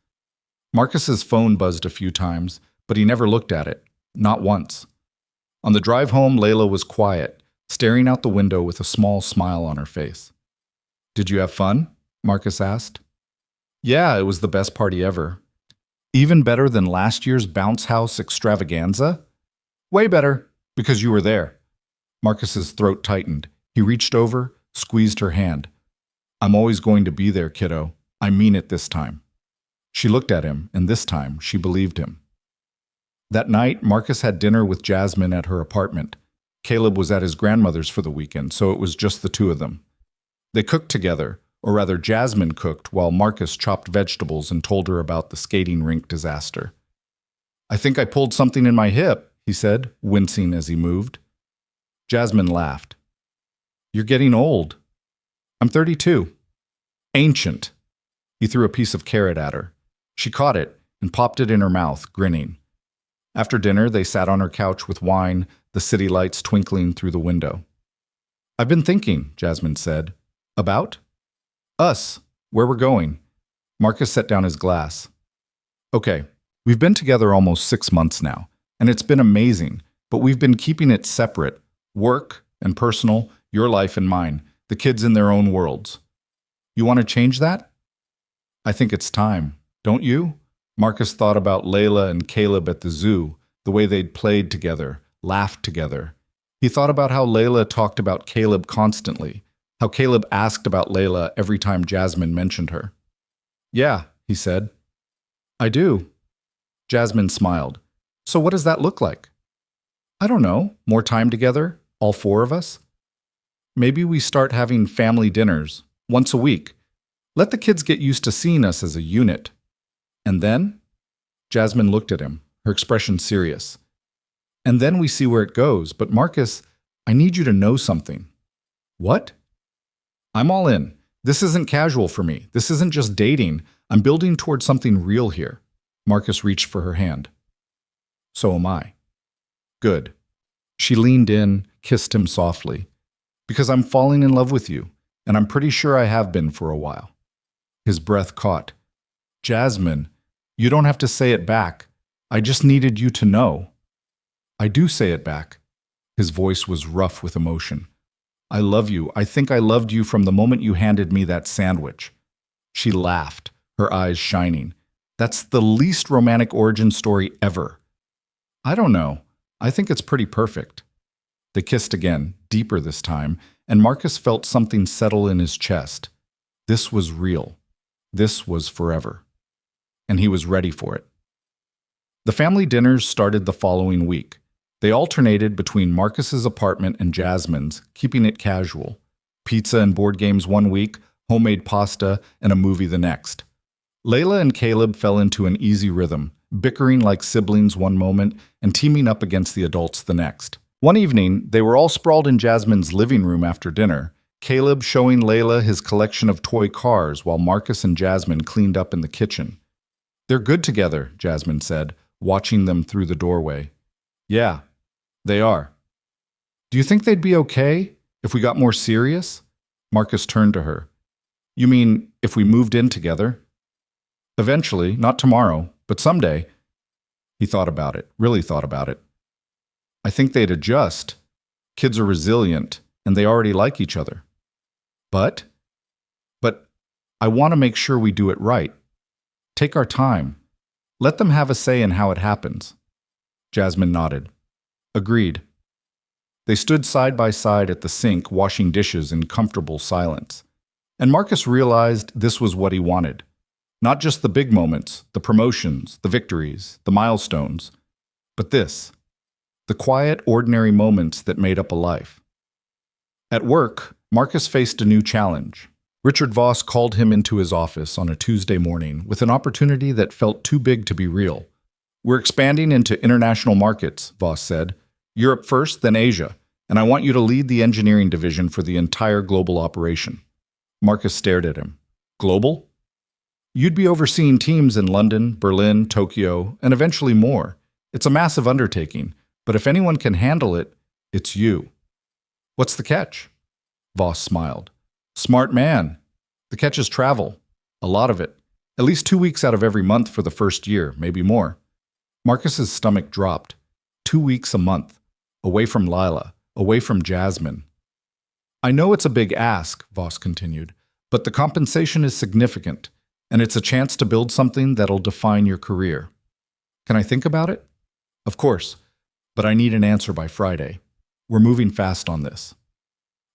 Marcus's phone buzzed a few times, but he never looked at it, not once. On the drive home, Layla was quiet, staring out the window with a small smile on her face. Did you have fun? Marcus asked. Yeah, it was the best party ever. Even better than last year's bounce house extravaganza? Way better, because you were there. Marcus's throat tightened. He reached over, squeezed her hand. I'm always going to be there, kiddo. I mean it this time. She looked at him, and this time she believed him. That night, Marcus had dinner with Jasmine at her apartment. Caleb was at his grandmother's for the weekend, so it was just the two of them. They cooked together, or rather Jasmine cooked while Marcus chopped vegetables and told her about the skating rink disaster. I think I pulled something in my hip, he said, wincing as he moved. Jasmine laughed. You're getting old. I'm 32. Ancient. He threw a piece of carrot at her. She caught it and popped it in her mouth, grinning. After dinner, they sat on her couch with wine, the city lights twinkling through the window. I've been thinking, Jasmine said. About? Us. Where we're going. Marcus set down his glass. Okay, we've been together almost 6 months now, and it's been amazing, but we've been keeping it separate. Work and personal, your life and mine, the kids in their own worlds. You want to change that? I think it's time, don't you? Marcus thought about Layla and Caleb at the zoo, the way they'd played together, laughed together. He thought about how Layla talked about Caleb constantly, how Caleb asked about Layla every time Jasmine mentioned her. Yeah, he said. I do. Jasmine smiled. So what does that look like? I don't know. More time together? All four of us? Maybe we start having family dinners, once a week. Let the kids get used to seeing us as a unit. And then? Jasmine looked at him, her expression serious. And then we see where it goes. But Marcus, I need you to know something. What? I'm all in. This isn't casual for me. This isn't just dating. I'm building towards something real here. Marcus reached for her hand. So am I. Good. She leaned in, kissed him softly. Because I'm falling in love with you, and I'm pretty sure I have been for a while. His breath caught. Jasmine, you don't have to say it back. I just needed you to know. I do say it back. His voice was rough with emotion. I love you. I think I loved you from the moment you handed me that sandwich. She laughed, her eyes shining. That's the least romantic origin story ever. I don't know. I think it's pretty perfect. They kissed again, deeper this time, and Marcus felt something settle in his chest. This was real. This was forever. And he was ready for it. The family dinners started the following week. They alternated between Marcus's apartment and Jasmine's, keeping it casual. Pizza and board games one week, homemade pasta, and a movie the next. Layla and Caleb fell into an easy rhythm, bickering like siblings one moment and teaming up against the adults the next. One evening, they were all sprawled in Jasmine's living room after dinner. Caleb showing Layla his collection of toy cars while Marcus and Jasmine cleaned up in the kitchen. "They're good together," Jasmine said, watching them through the doorway. "Yeah, they are." "Do you think they'd be okay if we got more serious?" Marcus turned to her. "You mean if we moved in together?" "Eventually, not tomorrow, but someday." He thought about it, really thought about it. "I think they'd adjust. Kids are resilient, and they already like each other. But I want to make sure we do it right. Take our time. Let them have a say in how it happens." Jasmine nodded. "Agreed." They stood side by side at the sink, washing dishes in comfortable silence. And Marcus realized this was what he wanted. Not just the big moments, the promotions, the victories, the milestones, but this, the quiet, ordinary moments that made up a life. At work, Marcus faced a new challenge. Richard Voss called him into his office on a Tuesday morning with an opportunity that felt too big to be real. "We're expanding into international markets," Voss said. "Europe first, then Asia, and I want you to lead the engineering division for the entire global operation." Marcus stared at him. "Global?" "You'd be overseeing teams in London, Berlin, Tokyo, and eventually more. It's a massive undertaking, but if anyone can handle it, it's you." "What's the catch?" Voss smiled. "Smart man. The catch is travel. A lot of it. At least 2 weeks out of every month for the first year, maybe more." Marcus's stomach dropped. 2 weeks a month. Away from Lila. Away from Jasmine. "I know it's a big ask," Voss continued, "but the compensation is significant, and it's a chance to build something that'll define your career. Can I think about it?" "Of course, but I need an answer by Friday. We're moving fast on this."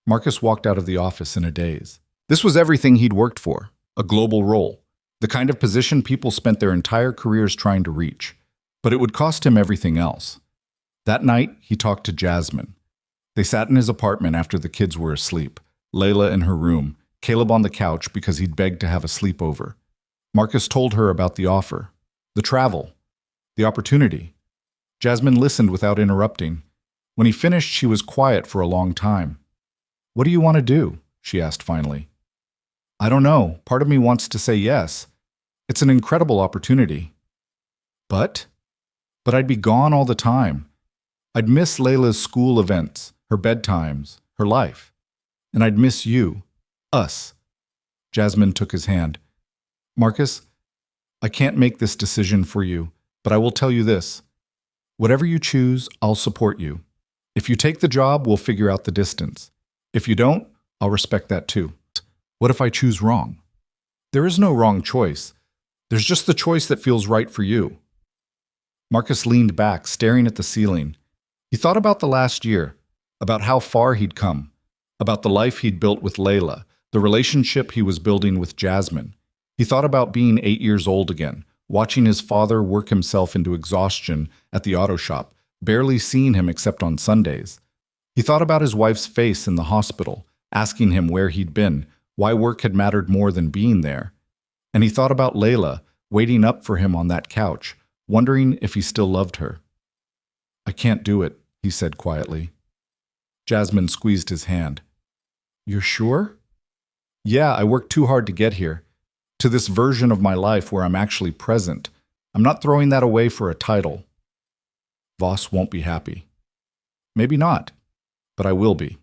Marcus walked out of the office in a daze. This was everything he'd worked for, a global role, the kind of position people spent their entire careers trying to reach. But it would cost him everything else. That night, he talked to Jasmine. They sat in his apartment after the kids were asleep, Layla in her room, Caleb on the couch because he'd begged to have a sleepover. Marcus told her about the offer, the travel, the opportunity. Jasmine listened without interrupting. When he finished, she was quiet for a long time. "What do you want to do?" she asked finally. "I don't know. Part of me wants to say yes. It's an incredible opportunity. But I'd be gone all the time. I'd miss Layla's school events, her bedtimes, her life. And I'd miss you. Us." Jasmine took his hand. "Marcus, I can't make this decision for you, but I will tell you this. Whatever you choose, I'll support you. If you take the job, we'll figure out the distance. If you don't, I'll respect that too. What if I choose wrong?" "There is no wrong choice. There's just the choice that feels right for you." Marcus leaned back, staring at the ceiling. He thought about the last year, about how far he'd come, about the life he'd built with Layla, the relationship he was building with Jasmine. He thought about being 8 years old again, watching his father work himself into exhaustion at the auto shop, barely seeing him except on Sundays. He thought about his wife's face in the hospital, asking him where he'd been, why work had mattered more than being there. And he thought about Layla, waiting up for him on that couch, wondering if he still loved her. "I can't do it," he said quietly. Jasmine squeezed his hand. "You're sure?" "Yeah, I worked too hard to get here, to this version of my life where I'm actually present. I'm not throwing that away for a title." Voss won't be happy. Maybe not, but I will be.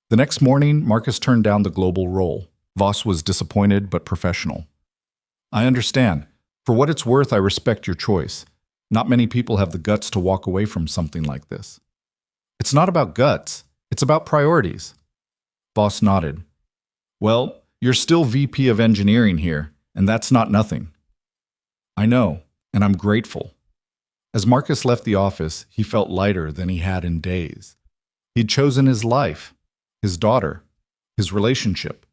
The next morning, Marcus turned down the global role. Voss was disappointed but professional. "I understand. For what it's worth, I respect your choice. Not many people have the guts to walk away from something like this." "It's not about guts. It's about priorities." Voss nodded. "Well, you're still VP of engineering here, and that's not nothing." "I know, and I'm grateful." As Marcus left the office, he felt lighter than he had in days. He'd chosen his life, his daughter, his relationship.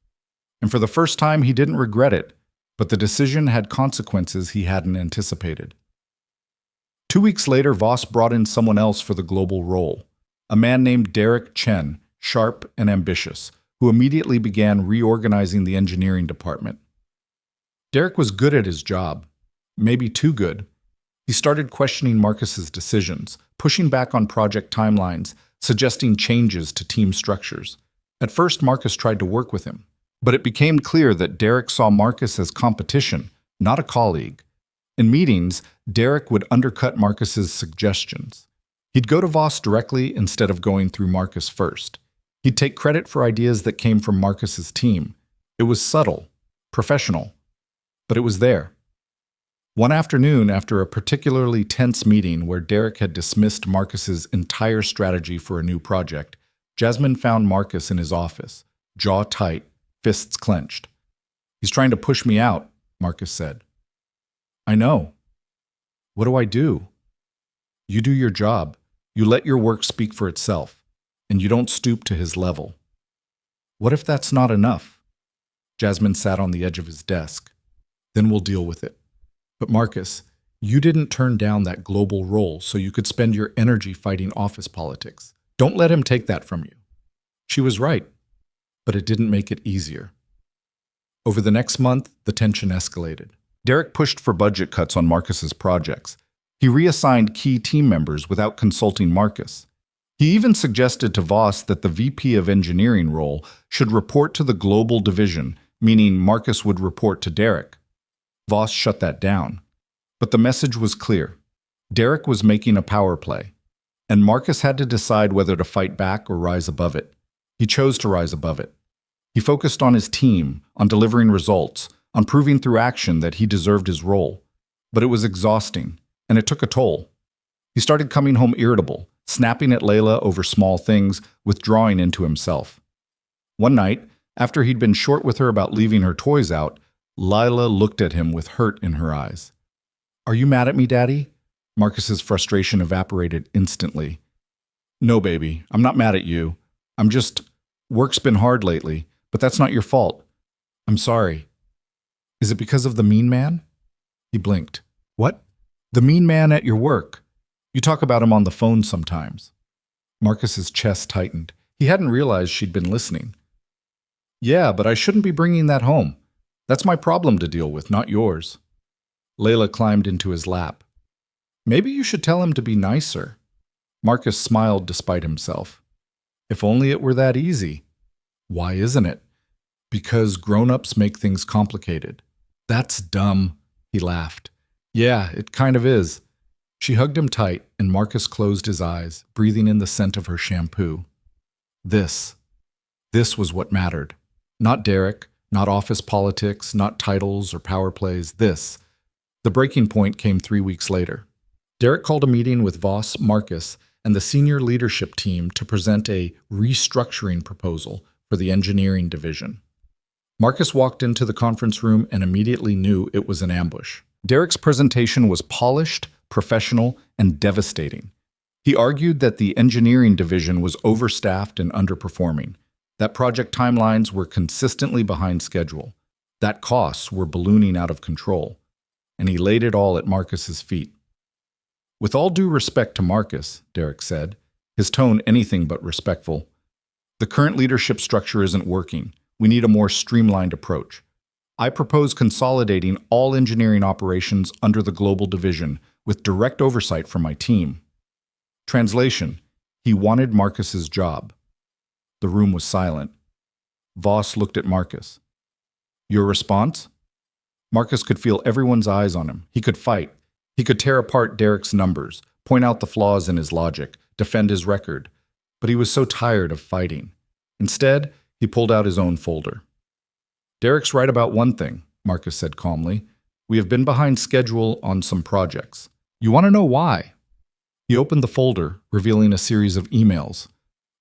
And for the first time, he didn't regret it, but the decision had consequences he hadn't anticipated. 2 weeks later, Voss brought in someone else for the global role, a man named Derek Chen, sharp and ambitious, who immediately began reorganizing the engineering department. Derek was good at his job, maybe too good. He started questioning Marcus's decisions, pushing back on project timelines, suggesting changes to team structures. At first, Marcus tried to work with him, but it became clear that Derek saw Marcus as competition, not a colleague. In meetings, Derek would undercut Marcus's suggestions. He'd go to Voss directly instead of going through Marcus first. He'd take credit for ideas that came from Marcus's team. It was subtle, professional, but it was there. One afternoon, after a particularly tense meeting where Derek had dismissed Marcus's entire strategy for a new project, Jasmine found Marcus in his office, jaw tight, fists clenched. "He's trying to push me out," Marcus said. "I know. What do I do?" "You do your job. You let your work speak for itself, and you don't stoop to his level." "What if that's not enough?" Jasmine sat on the edge of his desk. "Then we'll deal with it. But Marcus, you didn't turn down that global role so you could spend your energy fighting office politics. Don't let him take that from you." She was right, but it didn't make it easier. Over the next month, the tension escalated. Derek pushed for budget cuts on Marcus's projects. He reassigned key team members without consulting Marcus. He even suggested to Voss that the VP of Engineering role should report to the global division, meaning Marcus would report to Derek. Voss shut that down. But the message was clear. Derek was making a power play, and Marcus had to decide whether to fight back or rise above it. He chose to rise above it. He focused on his team, on delivering results, on proving through action that he deserved his role. But it was exhausting, and it took a toll. He started coming home irritable, snapping at Layla over small things, withdrawing into himself. One night, after he'd been short with her about leaving her toys out, Lila looked at him with hurt in her eyes. "Are you mad at me, Daddy?" Marcus's frustration evaporated instantly. "No, baby, I'm not mad at you. Work's been hard lately, but that's not your fault. I'm sorry." "Is it because of the mean man?" He blinked. "What?" "The mean man at your work. You talk about him on the phone sometimes." Marcus's chest tightened. He hadn't realized she'd been listening. "Yeah, but I shouldn't be bringing that home. That's my problem to deal with, not yours." Layla climbed into his lap. "Maybe you should tell him to be nicer." Marcus smiled despite himself. "If only it were that easy." "Why isn't it?" "Because grown-ups make things complicated." "That's dumb," he laughed. "Yeah, it kind of is." She hugged him tight, and Marcus closed his eyes, breathing in the scent of her shampoo. This was what mattered. Not Derek, not office politics, not titles or power plays, this. The breaking point came 3 weeks later. Derek called a meeting with Voss, Marcus, and the senior leadership team to present a restructuring proposal for the engineering division. Marcus walked into the conference room and immediately knew it was an ambush. Derek's presentation was polished, professional, and devastating. He argued that the engineering division was overstaffed and underperforming, that project timelines were consistently behind schedule, that costs were ballooning out of control, and he laid it all at Marcus's feet. "With all due respect to Marcus," Derek said, his tone anything but respectful, "the current leadership structure isn't working. We need a more streamlined approach. I propose consolidating all engineering operations under the global division with direct oversight from my team." Translation: he wanted Marcus's job. The room was silent. Voss looked at Marcus. "Your response?" Marcus could feel everyone's eyes on him. He could fight. He could tear apart Derek's numbers, point out the flaws in his logic, defend his record. But he was so tired of fighting. Instead, he pulled out his own folder. "Derek's right about one thing," Marcus said calmly. "We have been behind schedule on some projects. You want to know why?" He opened the folder, revealing a series of emails.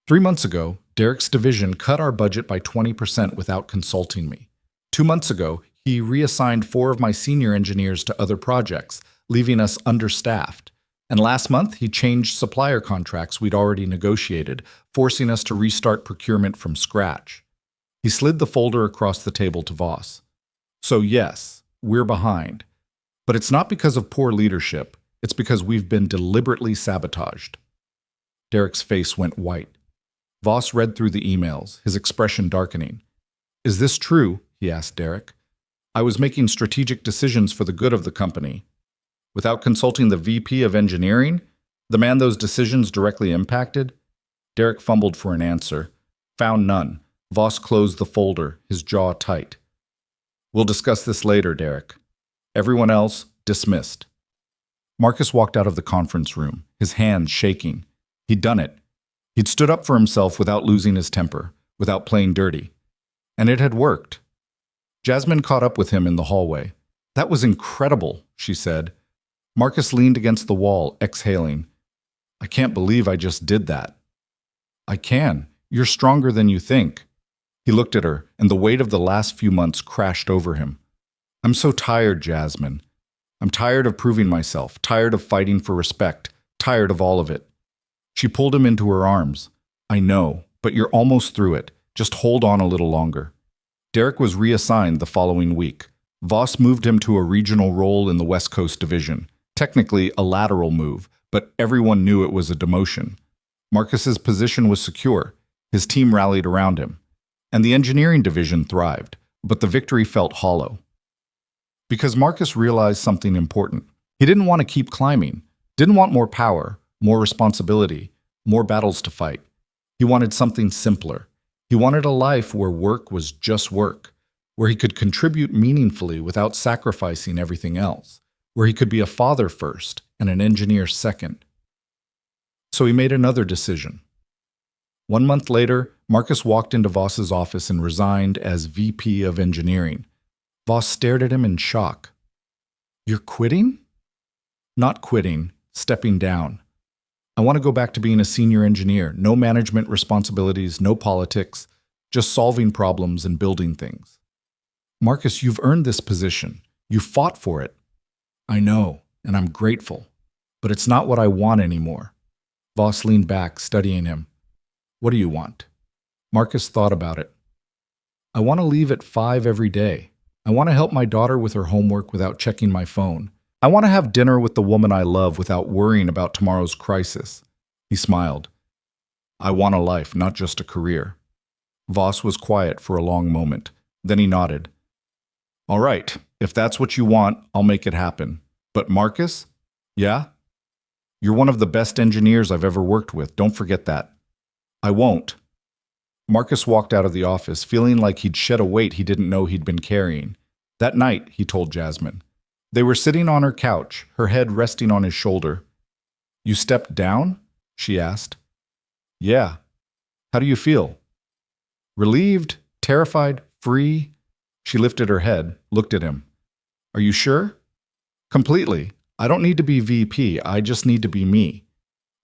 3 months ago, Derek's division cut our budget by 20% without consulting me. 2 months ago, he reassigned 4 of my senior engineers to other projects, leaving us understaffed. And last month, he changed supplier contracts we'd already negotiated, forcing us to restart procurement from scratch. He slid the folder across the table to Voss. "So yes, we're behind. But it's not because of poor leadership. It's because we've been deliberately sabotaged." Derek's face went white. Voss read through the emails, his expression darkening. "Is this true?" he asked Derek. "I was making strategic decisions for the good of the company. Without consulting the VP of Engineering, the man those decisions directly impacted?" Derek fumbled for an answer, found none, Voss closed the folder, his jaw tight. We'll discuss this later, Derek. Everyone else, dismissed. Marcus walked out of the conference room, his hands shaking. He'd done it. He'd stood up for himself without losing his temper, without playing dirty. And it had worked. Jasmine caught up with him in the hallway. That was incredible, she said. Marcus leaned against the wall, exhaling. I can't believe I just did that. I can. You're stronger than you think. He looked at her, and the weight of the last few months crashed over him. I'm so tired, Jasmine. I'm tired of proving myself, tired of fighting for respect, tired of all of it. She pulled him into her arms. I know, but you're almost through it. Just hold on a little longer. Derek was reassigned the following week. Voss moved him to a regional role in the West Coast Division. Technically a lateral move, but everyone knew it was a demotion. Marcus's position was secure. His team rallied around him. And the engineering division thrived, but the victory felt hollow. Because Marcus realized something important. He didn't want to keep climbing, didn't want more power, more responsibility, more battles to fight. He wanted something simpler. He wanted a life where work was just work, where he could contribute meaningfully without sacrificing everything else, where he could be a father first and an engineer second. So he made another decision. 1 month later, Marcus walked into Voss's office and resigned as VP of Engineering. Voss stared at him in shock. You're quitting? Not quitting, stepping down. I want to go back to being a senior engineer. No management responsibilities, no politics, just solving problems and building things. Marcus, you've earned this position. You fought for it. I know, and I'm grateful. But it's not what I want anymore. Voss leaned back, studying him. What do you want? Marcus thought about it. I want to leave at 5 every day. I want to help my daughter with her homework without checking my phone. I want to have dinner with the woman I love without worrying about tomorrow's crisis. He smiled. I want a life, not just a career. Voss was quiet for a long moment. Then he nodded. All right, if that's what you want, I'll make it happen. But Marcus? Yeah? You're one of the best engineers I've ever worked with. Don't forget that. I won't. Marcus walked out of the office, feeling like he'd shed a weight he didn't know he'd been carrying. That night, he told Jasmine. They were sitting on her couch, her head resting on his shoulder. You stepped down? She asked. Yeah. How do you feel? Relieved, terrified, free? She lifted her head, looked at him. Are you sure? Completely. I don't need to be VP, I just need to be me.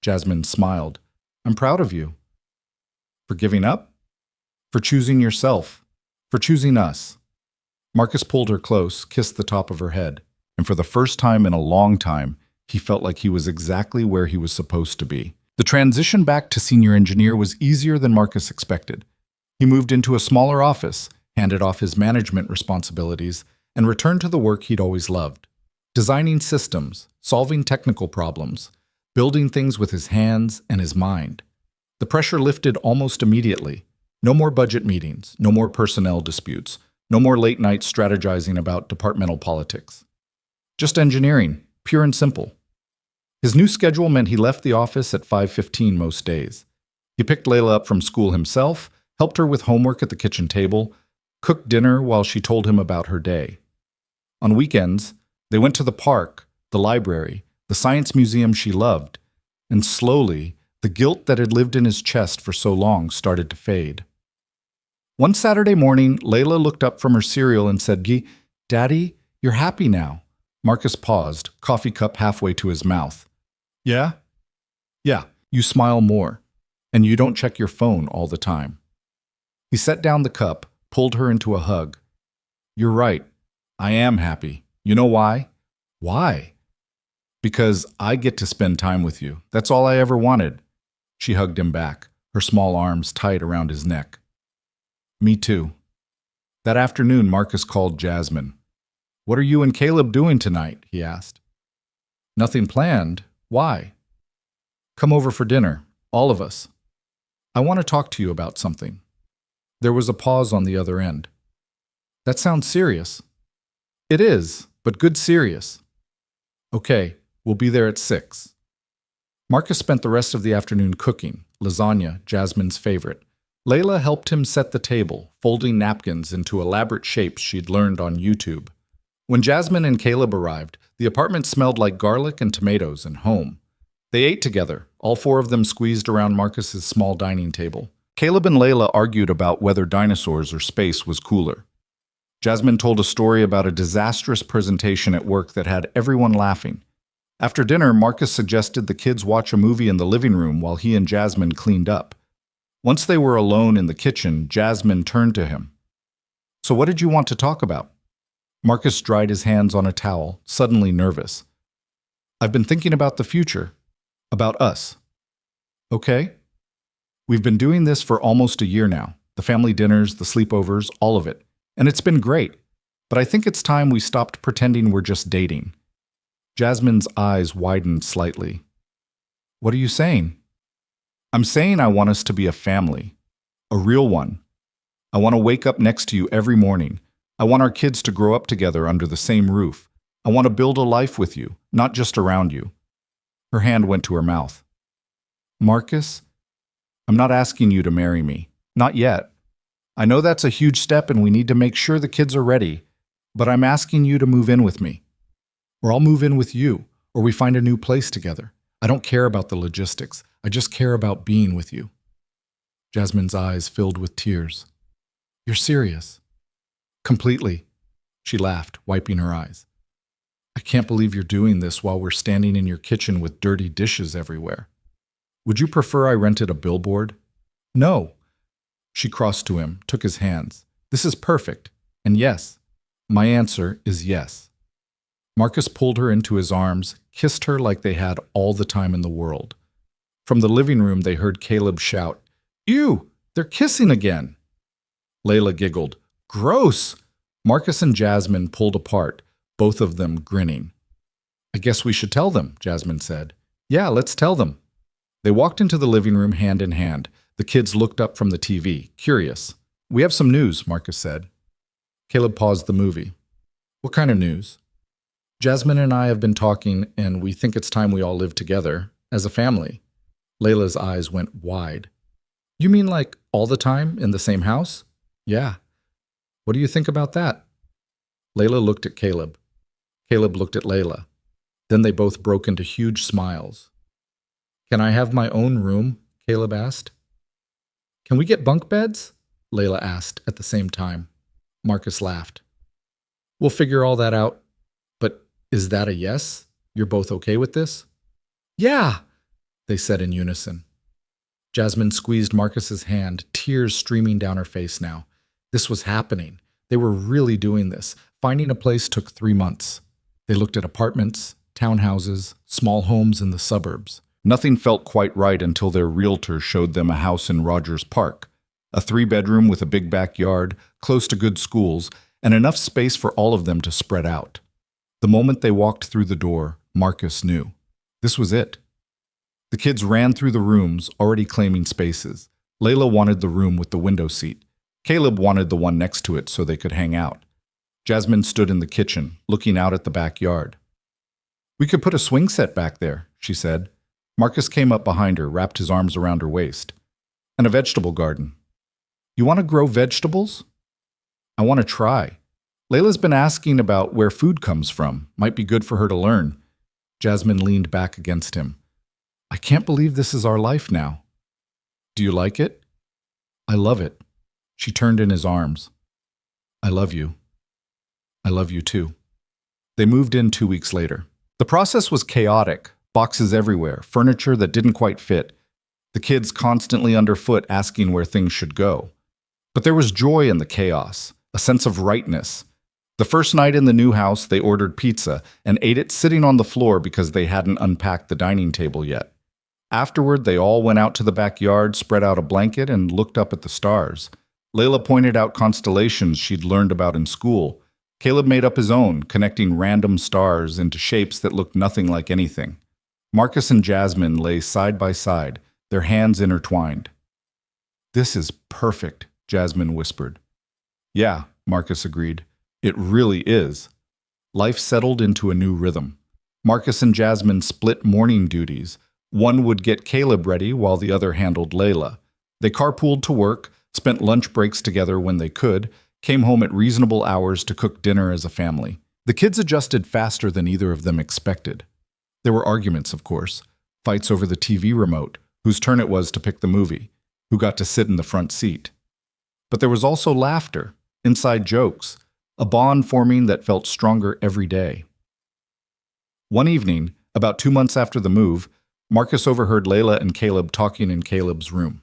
Jasmine smiled. I'm proud of you. For giving up? For choosing yourself. For choosing us. Marcus pulled her close, kissed the top of her head, and for the first time in a long time, he felt like he was exactly where he was supposed to be. The transition back to senior engineer was easier than Marcus expected. He moved into a smaller office, handed off his management responsibilities, and returned to the work he'd always loved. Designing systems, solving technical problems, building things with his hands and his mind. The pressure lifted almost immediately. No more budget meetings, no more personnel disputes, no more late night strategizing about departmental politics. Just engineering, pure and simple. His new schedule meant he left the office at 5:15 most days. He picked Layla up from school himself, helped her with homework at the kitchen table, cooked dinner while she told him about her day. On weekends, they went to the park, the library, the science museum she loved, and slowly, the guilt that had lived in his chest for so long started to fade. One Saturday morning, Layla looked up from her cereal and said, Daddy, you're happy now. Marcus paused, coffee cup halfway to his mouth. Yeah? Yeah, you smile more, and you don't check your phone all the time. He set down the cup, pulled her into a hug. You're right. I am happy. You know why? Why? Because I get to spend time with you. That's all I ever wanted. She hugged him back, her small arms tight around his neck. Me too. That afternoon, Marcus called Jasmine. What are you and Caleb doing tonight? He asked. Nothing planned. Why? Come over for dinner, all of us. I want to talk to you about something. There was a pause on the other end. That sounds serious. It is, but good serious. Okay, we'll be there at 6. Marcus spent the rest of the afternoon cooking, lasagna, Jasmine's favorite. Layla helped him set the table, folding napkins into elaborate shapes she'd learned on YouTube. When Jasmine and Caleb arrived, the apartment smelled like garlic and tomatoes and home. They ate together, all four of them squeezed around Marcus's small dining table. Caleb and Layla argued about whether dinosaurs or space was cooler. Jasmine told a story about a disastrous presentation at work that had everyone laughing. After dinner, Marcus suggested the kids watch a movie in the living room while he and Jasmine cleaned up. Once they were alone in the kitchen, Jasmine turned to him. "So what did you want to talk about?" Marcus dried his hands on a towel, suddenly nervous. "I've been thinking about the future. About us." "Okay." "We've been doing this for almost a year now. The family dinners, the sleepovers, all of it. And it's been great. But I think it's time we stopped pretending we're just dating." Jasmine's eyes widened slightly. "What are you saying?" "I'm saying I want us to be a family. A real one. I want to wake up next to you every morning. I want our kids to grow up together under the same roof. I want to build a life with you, not just around you." Her hand went to her mouth. "Marcus, I'm not asking you to marry me. Not yet. I know that's a huge step and we need to make sure the kids are ready, but I'm asking you to move in with me. Or I'll move in with you, or we find a new place together. I don't care about the logistics. I just care about being with you." Jasmine's eyes filled with tears. "You're serious?" "Completely," she laughed, wiping her eyes. "I can't believe you're doing this while we're standing in your kitchen with dirty dishes everywhere. Would you prefer I rented a billboard?" "No." She crossed to him, took his hands. "This is perfect. And yes, my answer is yes." Marcus pulled her into his arms, kissed her like they had all the time in the world. From the living room, they heard Caleb shout, "Ew, they're kissing again." Layla giggled. "Gross!" Marcus and Jasmine pulled apart, both of them grinning. "I guess we should tell them," Jasmine said. "Yeah, let's tell them." They walked into the living room hand in hand. The kids looked up from the TV, curious. "We have some news," Marcus said. Caleb paused the movie. "What kind of news?" "Jasmine and I have been talking, and we think it's time we all live together, as a family." Layla's eyes went wide. "You mean like all the time, in the same house?" "Yeah." "What do you think about that?" Layla looked at Caleb. Caleb looked at Layla. Then they both broke into huge smiles. "Can I have my own room?" Caleb asked. "Can we get bunk beds?" Layla asked at the same time. Marcus laughed. "We'll figure all that out. But is that a yes? You're both okay with this?" "Yeah," they said in unison. Jasmine squeezed Marcus's hand, tears streaming down her face now. This was happening. They were really doing this. Finding a place took 3 months. They looked at apartments, townhouses, small homes in the suburbs. Nothing felt quite right until their realtor showed them a house in Rogers Park, a 3-bedroom with a big backyard, close to good schools, and enough space for all of them to spread out. The moment they walked through the door, Marcus knew. This was it. The kids ran through the rooms, already claiming spaces. Layla wanted the room with the window seat. Caleb wanted the one next to it so they could hang out. Jasmine stood in the kitchen, looking out at the backyard. "We could put a swing set back there," she said. Marcus came up behind her, wrapped his arms around her waist. "And a vegetable garden." "You want to grow vegetables?" "I want to try. Layla's been asking about where food comes from. Might be good for her to learn." Jasmine leaned back against him. "I can't believe this is our life now." "Do you like it?" "I love it." She turned in his arms. "I love you. I love you too." They moved in 2 weeks later. The process was chaotic. Boxes everywhere, furniture that didn't quite fit. The kids constantly underfoot asking where things should go. But there was joy in the chaos, a sense of rightness. The first night in the new house, they ordered pizza and ate it sitting on the floor because they hadn't unpacked the dining table yet. Afterward, they all went out to the backyard, spread out a blanket, and looked up at the stars. Layla pointed out constellations she'd learned about in school. Caleb made up his own, connecting random stars into shapes that looked nothing like anything. Marcus and Jasmine lay side by side, their hands intertwined. "This is perfect," Jasmine whispered. "Yeah," Marcus agreed. "It really is." Life settled into a new rhythm. Marcus and Jasmine split morning duties. One would get Caleb ready while the other handled Layla. They carpooled to work, spent lunch breaks together when they could, came home at reasonable hours to cook dinner as a family. The kids adjusted faster than either of them expected. There were arguments, of course, fights over the TV remote, whose turn it was to pick the movie, who got to sit in the front seat. But there was also laughter, inside jokes, a bond forming that felt stronger every day. One evening, about 2 months after the move, Marcus overheard Layla and Caleb talking in Caleb's room.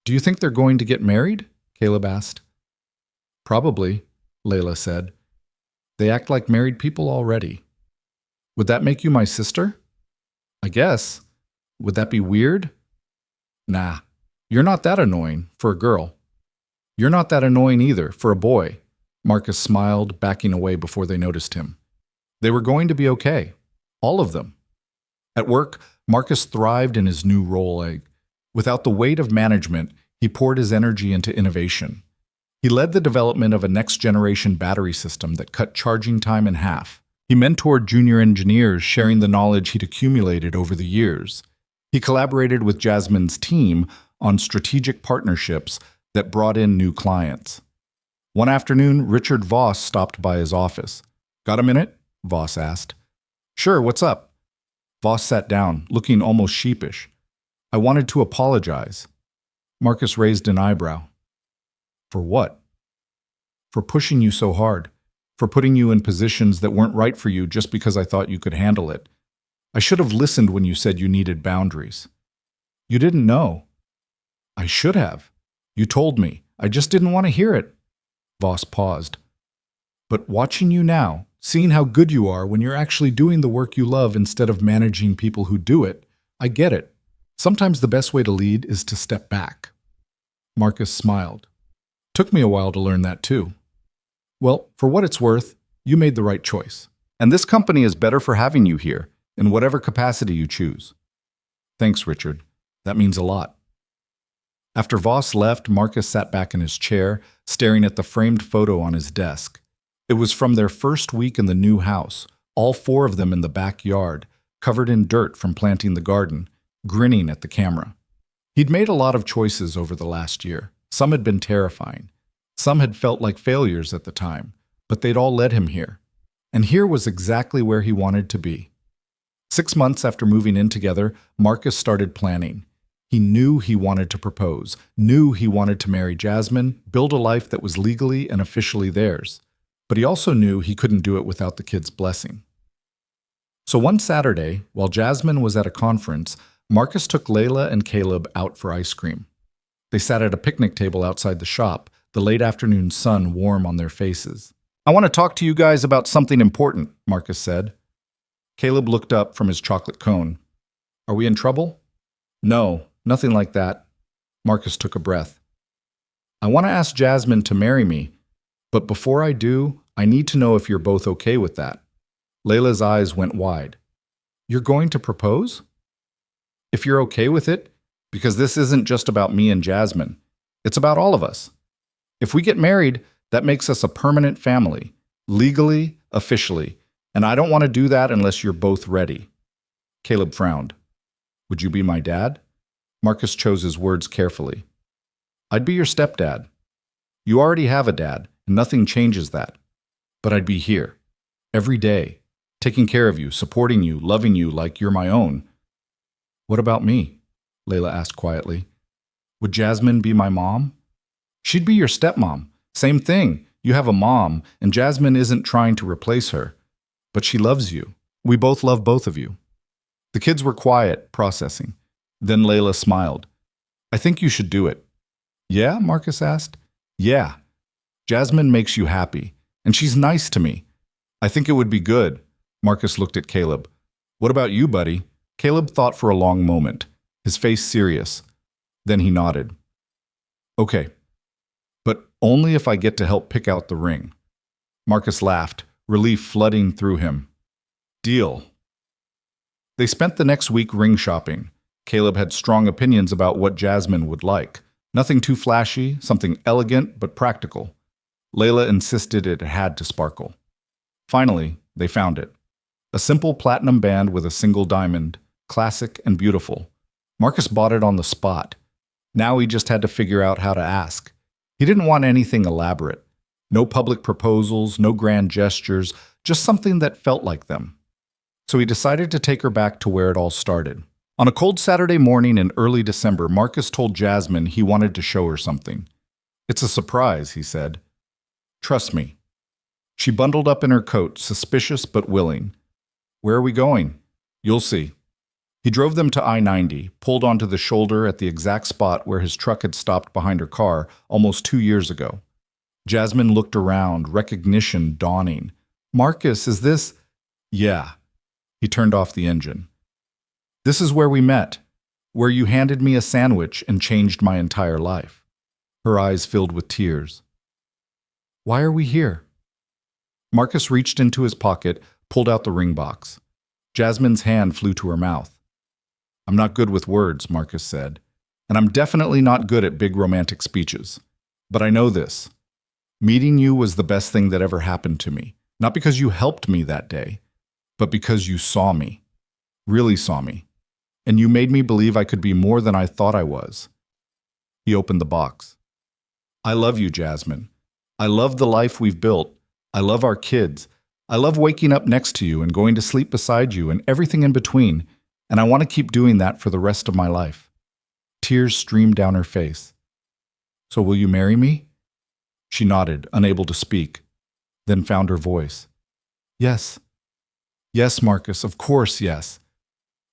"Do you think they're going to get married?" Caleb asked. "Probably," Layla said. "They act like married people already." "Would that make you my sister?" "I guess. Would that be weird?" "Nah, you're not that annoying for a girl." "You're not that annoying either for a boy." Marcus smiled, backing away before they noticed him. They were going to be okay. All of them. At work, Marcus thrived in his new role. Without the weight of management, he poured his energy into innovation. He led the development of a next-generation battery system that cut charging time in half. He mentored junior engineers, sharing the knowledge he'd accumulated over the years. He collaborated with Jasmine's team on strategic partnerships that brought in new clients. One afternoon, Richard Voss stopped by his office. "Got a minute?" Voss asked. "Sure, what's up?" Voss sat down, looking almost sheepish. "I wanted to apologize." Marcus raised an eyebrow. "For what?" "For pushing you so hard. For putting you in positions that weren't right for you just because I thought you could handle it. I should have listened when you said you needed boundaries." "You didn't know." "I should have. You told me. I just didn't want to hear it." Voss paused. "But watching you now, seeing how good you are when you're actually doing the work you love instead of managing people who do it, I get it. Sometimes the best way to lead is to step back." Marcus smiled. "Took me a while to learn that too." "Well, for what it's worth, you made the right choice. And this company is better for having you here, in whatever capacity you choose." "Thanks, Richard. That means a lot." After Voss left, Marcus sat back in his chair, staring at the framed photo on his desk. It was from their first week in the new house, all 4 of them in the backyard, covered in dirt from planting the garden, grinning at the camera. He'd made a lot of choices over the last year. Some had been terrifying. Some had felt like failures at the time, but they'd all led him here. And here was exactly where he wanted to be. 6 months after moving in together, Marcus started planning. He knew he wanted to propose, knew he wanted to marry Jasmine, build a life that was legally and officially theirs. But he also knew he couldn't do it without the kids' blessing. So one Saturday, while Jasmine was at a conference, Marcus took Layla and Caleb out for ice cream. They sat at a picnic table outside the shop, the late afternoon sun warm on their faces. "I want to talk to you guys about something important," Marcus said. Caleb looked up from his chocolate cone. "Are we in trouble?" "No, nothing like that." Marcus took a breath. "I want to ask Jasmine to marry me, but before I do, I need to know if you're both okay with that." Layla's eyes went wide. "You're going to propose?" "If you're okay with it, because this isn't just about me and Jasmine. It's about all of us. If we get married, that makes us a permanent family, legally, officially, and I don't want to do that unless you're both ready." Caleb frowned. "Would you be my dad?" Marcus chose his words carefully. "I'd be your stepdad. You already have a dad, and nothing changes that. But I'd be here, every day, taking care of you, supporting you, loving you like you're my own." "What about me?" Layla asked quietly. "Would Jasmine be my mom?" "She'd be your stepmom. Same thing. You have a mom, and Jasmine isn't trying to replace her. But she loves you. We both love both of you." The kids were quiet, processing. Then Layla smiled. "I think you should do it." "Yeah?" Marcus asked. "Yeah. Jasmine makes you happy, and she's nice to me. I think it would be good." Marcus looked at Caleb. "What about you, buddy?" Caleb thought for a long moment, his face serious. Then he nodded. "Okay. But only if I get to help pick out the ring." Marcus laughed, relief flooding through him. "Deal." They spent the next week ring shopping. Caleb had strong opinions about what Jasmine would like. Nothing too flashy, something elegant but practical. Layla insisted it had to sparkle. Finally, they found it. A simple platinum band with a single diamond, classic and beautiful. Marcus bought it on the spot. Now he just had to figure out how to ask. He didn't want anything elaborate. No public proposals, no grand gestures, just something that felt like them. So he decided to take her back to where it all started. On a cold Saturday morning in early December, Marcus told Jasmine he wanted to show her something. "It's a surprise," he said. "Trust me." She bundled up in her coat, suspicious but willing. "Where are we going?" "You'll see." He drove them to I-90, pulled onto the shoulder at the exact spot where his truck had stopped behind her car almost 2 years ago. Jasmine looked around, recognition dawning. "Marcus, is this—" "Yeah." He turned off the engine. "This is where we met, where you handed me a sandwich and changed my entire life." Her eyes filled with tears. "Why are we here?" Marcus reached into his pocket, pulled out the ring box. Jasmine's hand flew to her mouth. "I'm not good with words," Marcus said, "and I'm definitely not good at big romantic speeches. But I know this. Meeting you was the best thing that ever happened to me. Not because you helped me that day, but because you saw me. Really saw me. And you made me believe I could be more than I thought I was." He opened the box. "I love you, Jasmine. I love the life we've built. I love our kids. I love waking up next to you and going to sleep beside you and everything in between, and I want to keep doing that for the rest of my life." Tears streamed down her face. "So will you marry me?" She nodded, unable to speak, then found her voice. "Yes. Yes, Marcus, of course, yes."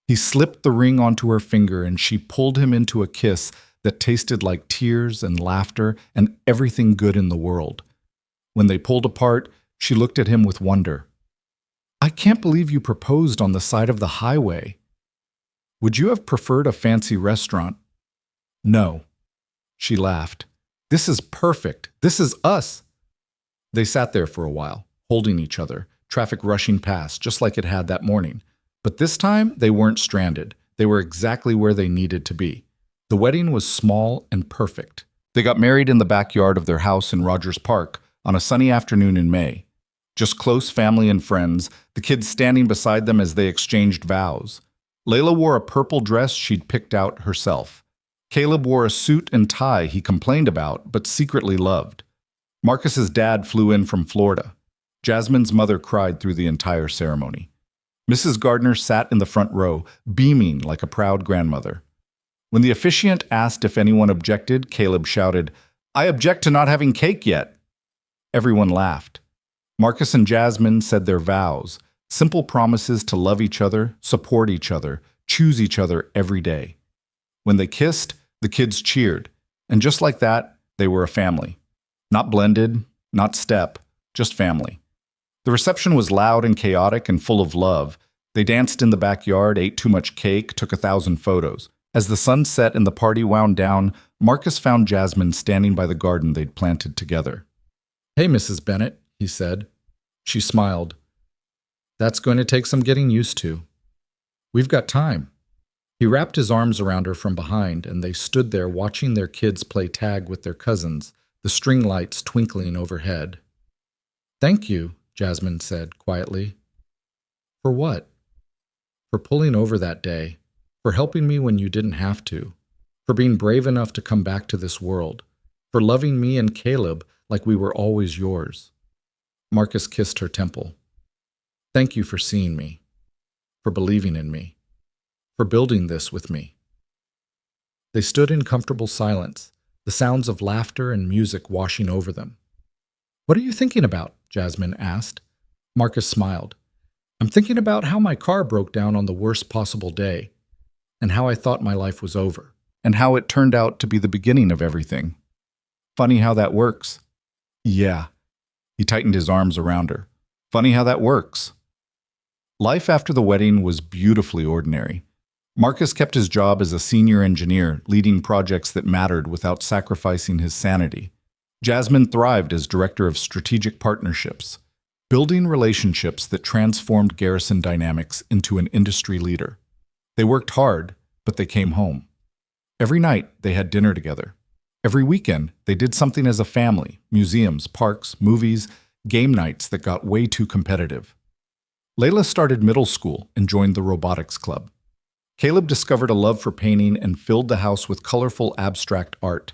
He slipped the ring onto her finger and she pulled him into a kiss that tasted like tears and laughter and everything good in the world. When they pulled apart, she looked at him with wonder. "I can't believe you proposed on the side of the highway. Would you have preferred a fancy restaurant?" "No." She laughed. "This is perfect. This is us." They sat there for a while, holding each other, traffic rushing past, just like it had that morning. But this time, they weren't stranded. They were exactly where they needed to be. The wedding was small and perfect. They got married in the backyard of their house in Rogers Park on a sunny afternoon in May. Just close family and friends, the kids standing beside them as they exchanged vows. Layla wore a purple dress she'd picked out herself. Caleb wore a suit and tie he complained about but secretly loved. Marcus's dad flew in from Florida. Jasmine's mother cried through the entire ceremony. Mrs. Gardner sat in the front row, beaming like a proud grandmother. When the officiant asked if anyone objected, Caleb shouted, "I object to not having cake yet." Everyone laughed. Marcus and Jasmine said their vows, simple promises to love each other, support each other, choose each other every day. When they kissed, the kids cheered, and just like that, they were a family. Not blended, not step, just family. The reception was loud and chaotic and full of love. They danced in the backyard, ate too much cake, took 1,000 photos. As the sun set and the party wound down, Marcus found Jasmine standing by the garden they'd planted together. "Hey, Mrs. Bennett," he said. She smiled. "That's going to take some getting used to. We've got time." He wrapped his arms around her from behind, and they stood there watching their kids play tag with their cousins, the string lights twinkling overhead. "Thank you," Jasmine said quietly. "For what?" "For pulling over that day, for helping me when you didn't have to, for being brave enough to come back to this world, for loving me and Caleb like we were always yours." Marcus kissed her temple. "Thank you for seeing me, for believing in me, for building this with me." They stood in comfortable silence, the sounds of laughter and music washing over them. "What are you thinking about?" Jasmine asked. Marcus smiled. "I'm thinking about how my car broke down on the worst possible day, and how I thought my life was over, and how it turned out to be the beginning of everything. Funny how that works." "Yeah." He tightened his arms around her. "Funny how that works." Life after the wedding was beautifully ordinary. Marcus kept his job as a senior engineer, leading projects that mattered without sacrificing his sanity. Jasmine thrived as director of strategic partnerships, building relationships that transformed Garrison Dynamics into an industry leader. They worked hard, but they came home. Every night, they had dinner together. Every weekend, they did something as a family: museums, parks, movies, game nights that got way too competitive. Layla started middle school and joined the robotics club. Caleb discovered a love for painting and filled the house with colorful abstract art.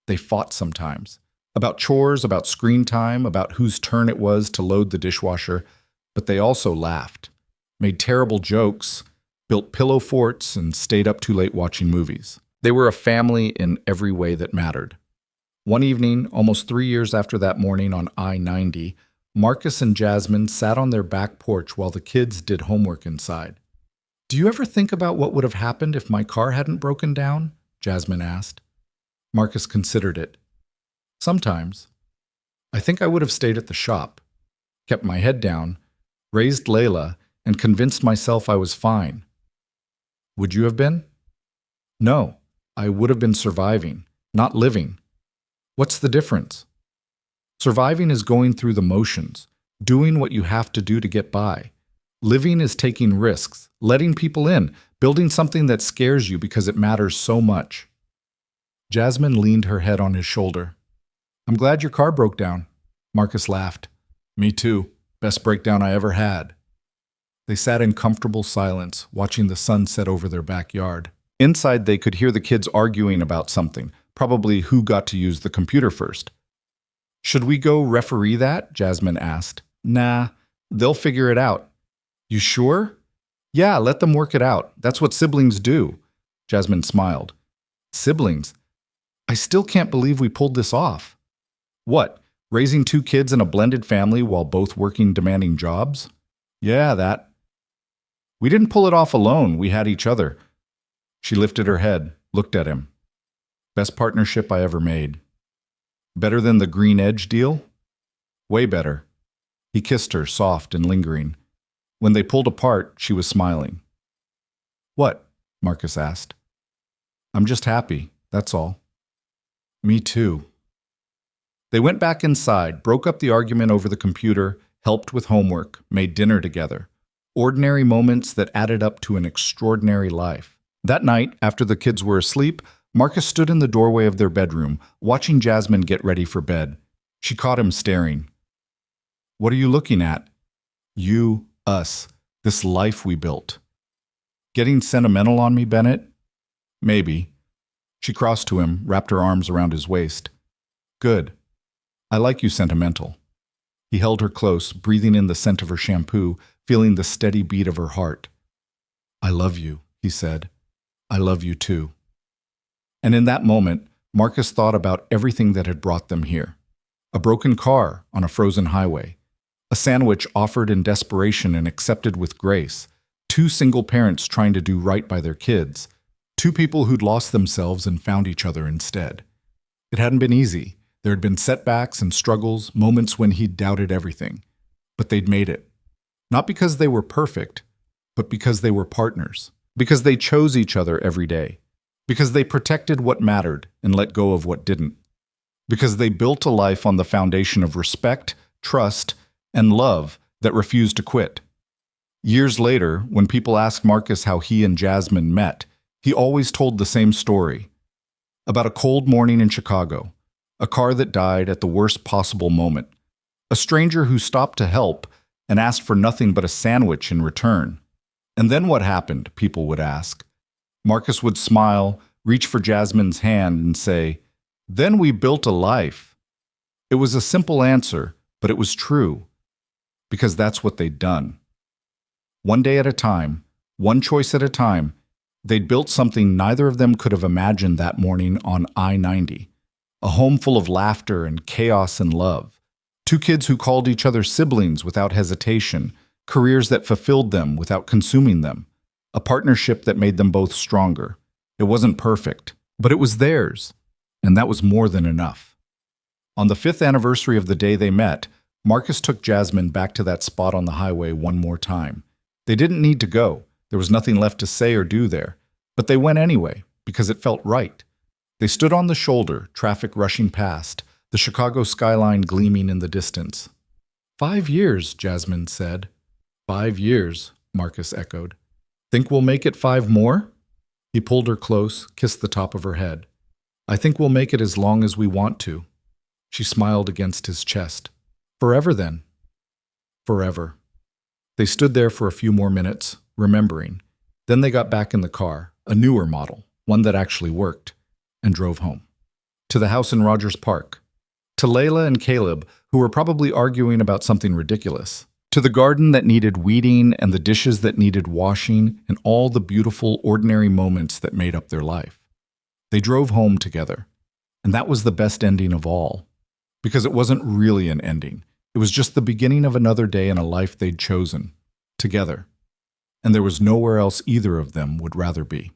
They fought sometimes. About chores, about screen time, about whose turn it was to load the dishwasher, but they also laughed, made terrible jokes, built pillow forts, and stayed up too late watching movies. They were a family in every way that mattered. One evening, almost 3 years after that morning on I-90, Marcus and Jasmine sat on their back porch while the kids did homework inside. "Do you ever think about what would have happened if my car hadn't broken down?" Jasmine asked. Marcus considered it. "Sometimes. I think I would have stayed at the shop, kept my head down, raised Layla, and convinced myself I was fine." "Would you have been?" "No, I would have been surviving, not living." "What's the difference?" "Surviving is going through the motions, doing what you have to do to get by. Living is taking risks, letting people in, building something that scares you because it matters so much." Jasmine leaned her head on his shoulder. "I'm glad your car broke down." Marcus laughed. "Me too. Best breakdown I ever had." They sat in comfortable silence, watching the sun set over their backyard. Inside, they could hear the kids arguing about something, probably who got to use the computer first. "Should we go referee that?" Jasmine asked. "Nah, they'll figure it out." "You sure?" "Yeah, let them work it out. That's what siblings do." Jasmine smiled. "Siblings? I still can't believe we pulled this off." "What, raising 2 kids in a blended family while both working demanding jobs?" "Yeah, that." "We didn't pull it off alone, we had each other." She lifted her head, looked at him. "Best partnership I ever made." "Better than the Green Edge deal?" "Way better." He kissed her, soft and lingering. When they pulled apart, she was smiling. "What?" Marcus asked. "I'm just happy, that's all." "Me too." They went back inside, broke up the argument over the computer, helped with homework, made dinner together. Ordinary moments that added up to an extraordinary life. That night, after the kids were asleep, Marcus stood in the doorway of their bedroom, watching Jasmine get ready for bed. She caught him staring. "What are you looking at?" "You, us, this life we built." "Getting sentimental on me, Bennett?" "Maybe." She crossed to him, wrapped her arms around his waist. "Good. I like you sentimental." He held her close, breathing in the scent of her shampoo, feeling the steady beat of her heart. "I love you," he said. "I love you too." And in that moment, Marcus thought about everything that had brought them here. A broken car on a frozen highway. A sandwich offered in desperation and accepted with grace. 2 single parents trying to do right by their kids. 2 people who'd lost themselves and found each other instead. It hadn't been easy. There had been setbacks and struggles, moments when he'd doubted everything. But they'd made it. Not because they were perfect, but because they were partners. Because they chose each other every day. Because they protected what mattered and let go of what didn't. Because they built a life on the foundation of respect, trust, and love that refused to quit. Years later, when people asked Marcus how he and Jasmine met, he always told the same story. About a cold morning in Chicago, a car that died at the worst possible moment, a stranger who stopped to help and asked for nothing but a sandwich in return. And then what happened, people would ask. Marcus would smile, reach for Jasmine's hand, and say, "Then we built a life." It was a simple answer, but it was true. Because that's what they'd done. One day at a time, one choice at a time, they'd built something neither of them could have imagined that morning on I-90. A home full of laughter and chaos and love. 2 kids who called each other siblings without hesitation, careers that fulfilled them without consuming them. A partnership that made them both stronger. It wasn't perfect, but it was theirs, and that was more than enough. On the 5th anniversary of the day they met, Marcus took Jasmine back to that spot on the highway one more time. They didn't need to go. There was nothing left to say or do there. But they went anyway, because it felt right. They stood on the shoulder, traffic rushing past, the Chicago skyline gleaming in the distance. 5 years, Jasmine said. 5 years, Marcus echoed. Think we'll make it 5 more? He pulled her close, kissed the top of her head. I think we'll make it as long as we want to. She smiled against his chest. Forever then. Forever. They stood there for a few more minutes, remembering. Then they got back in the car, a newer model, one that actually worked, and drove home. To the house in Rogers Park. To Layla and Caleb, who were probably arguing about something ridiculous. To the garden that needed weeding and the dishes that needed washing and all the beautiful, ordinary moments that made up their life. They drove home together. And that was the best ending of all. Because it wasn't really an ending. It was just the beginning of another day in a life they'd chosen. Together. And there was nowhere else either of them would rather be.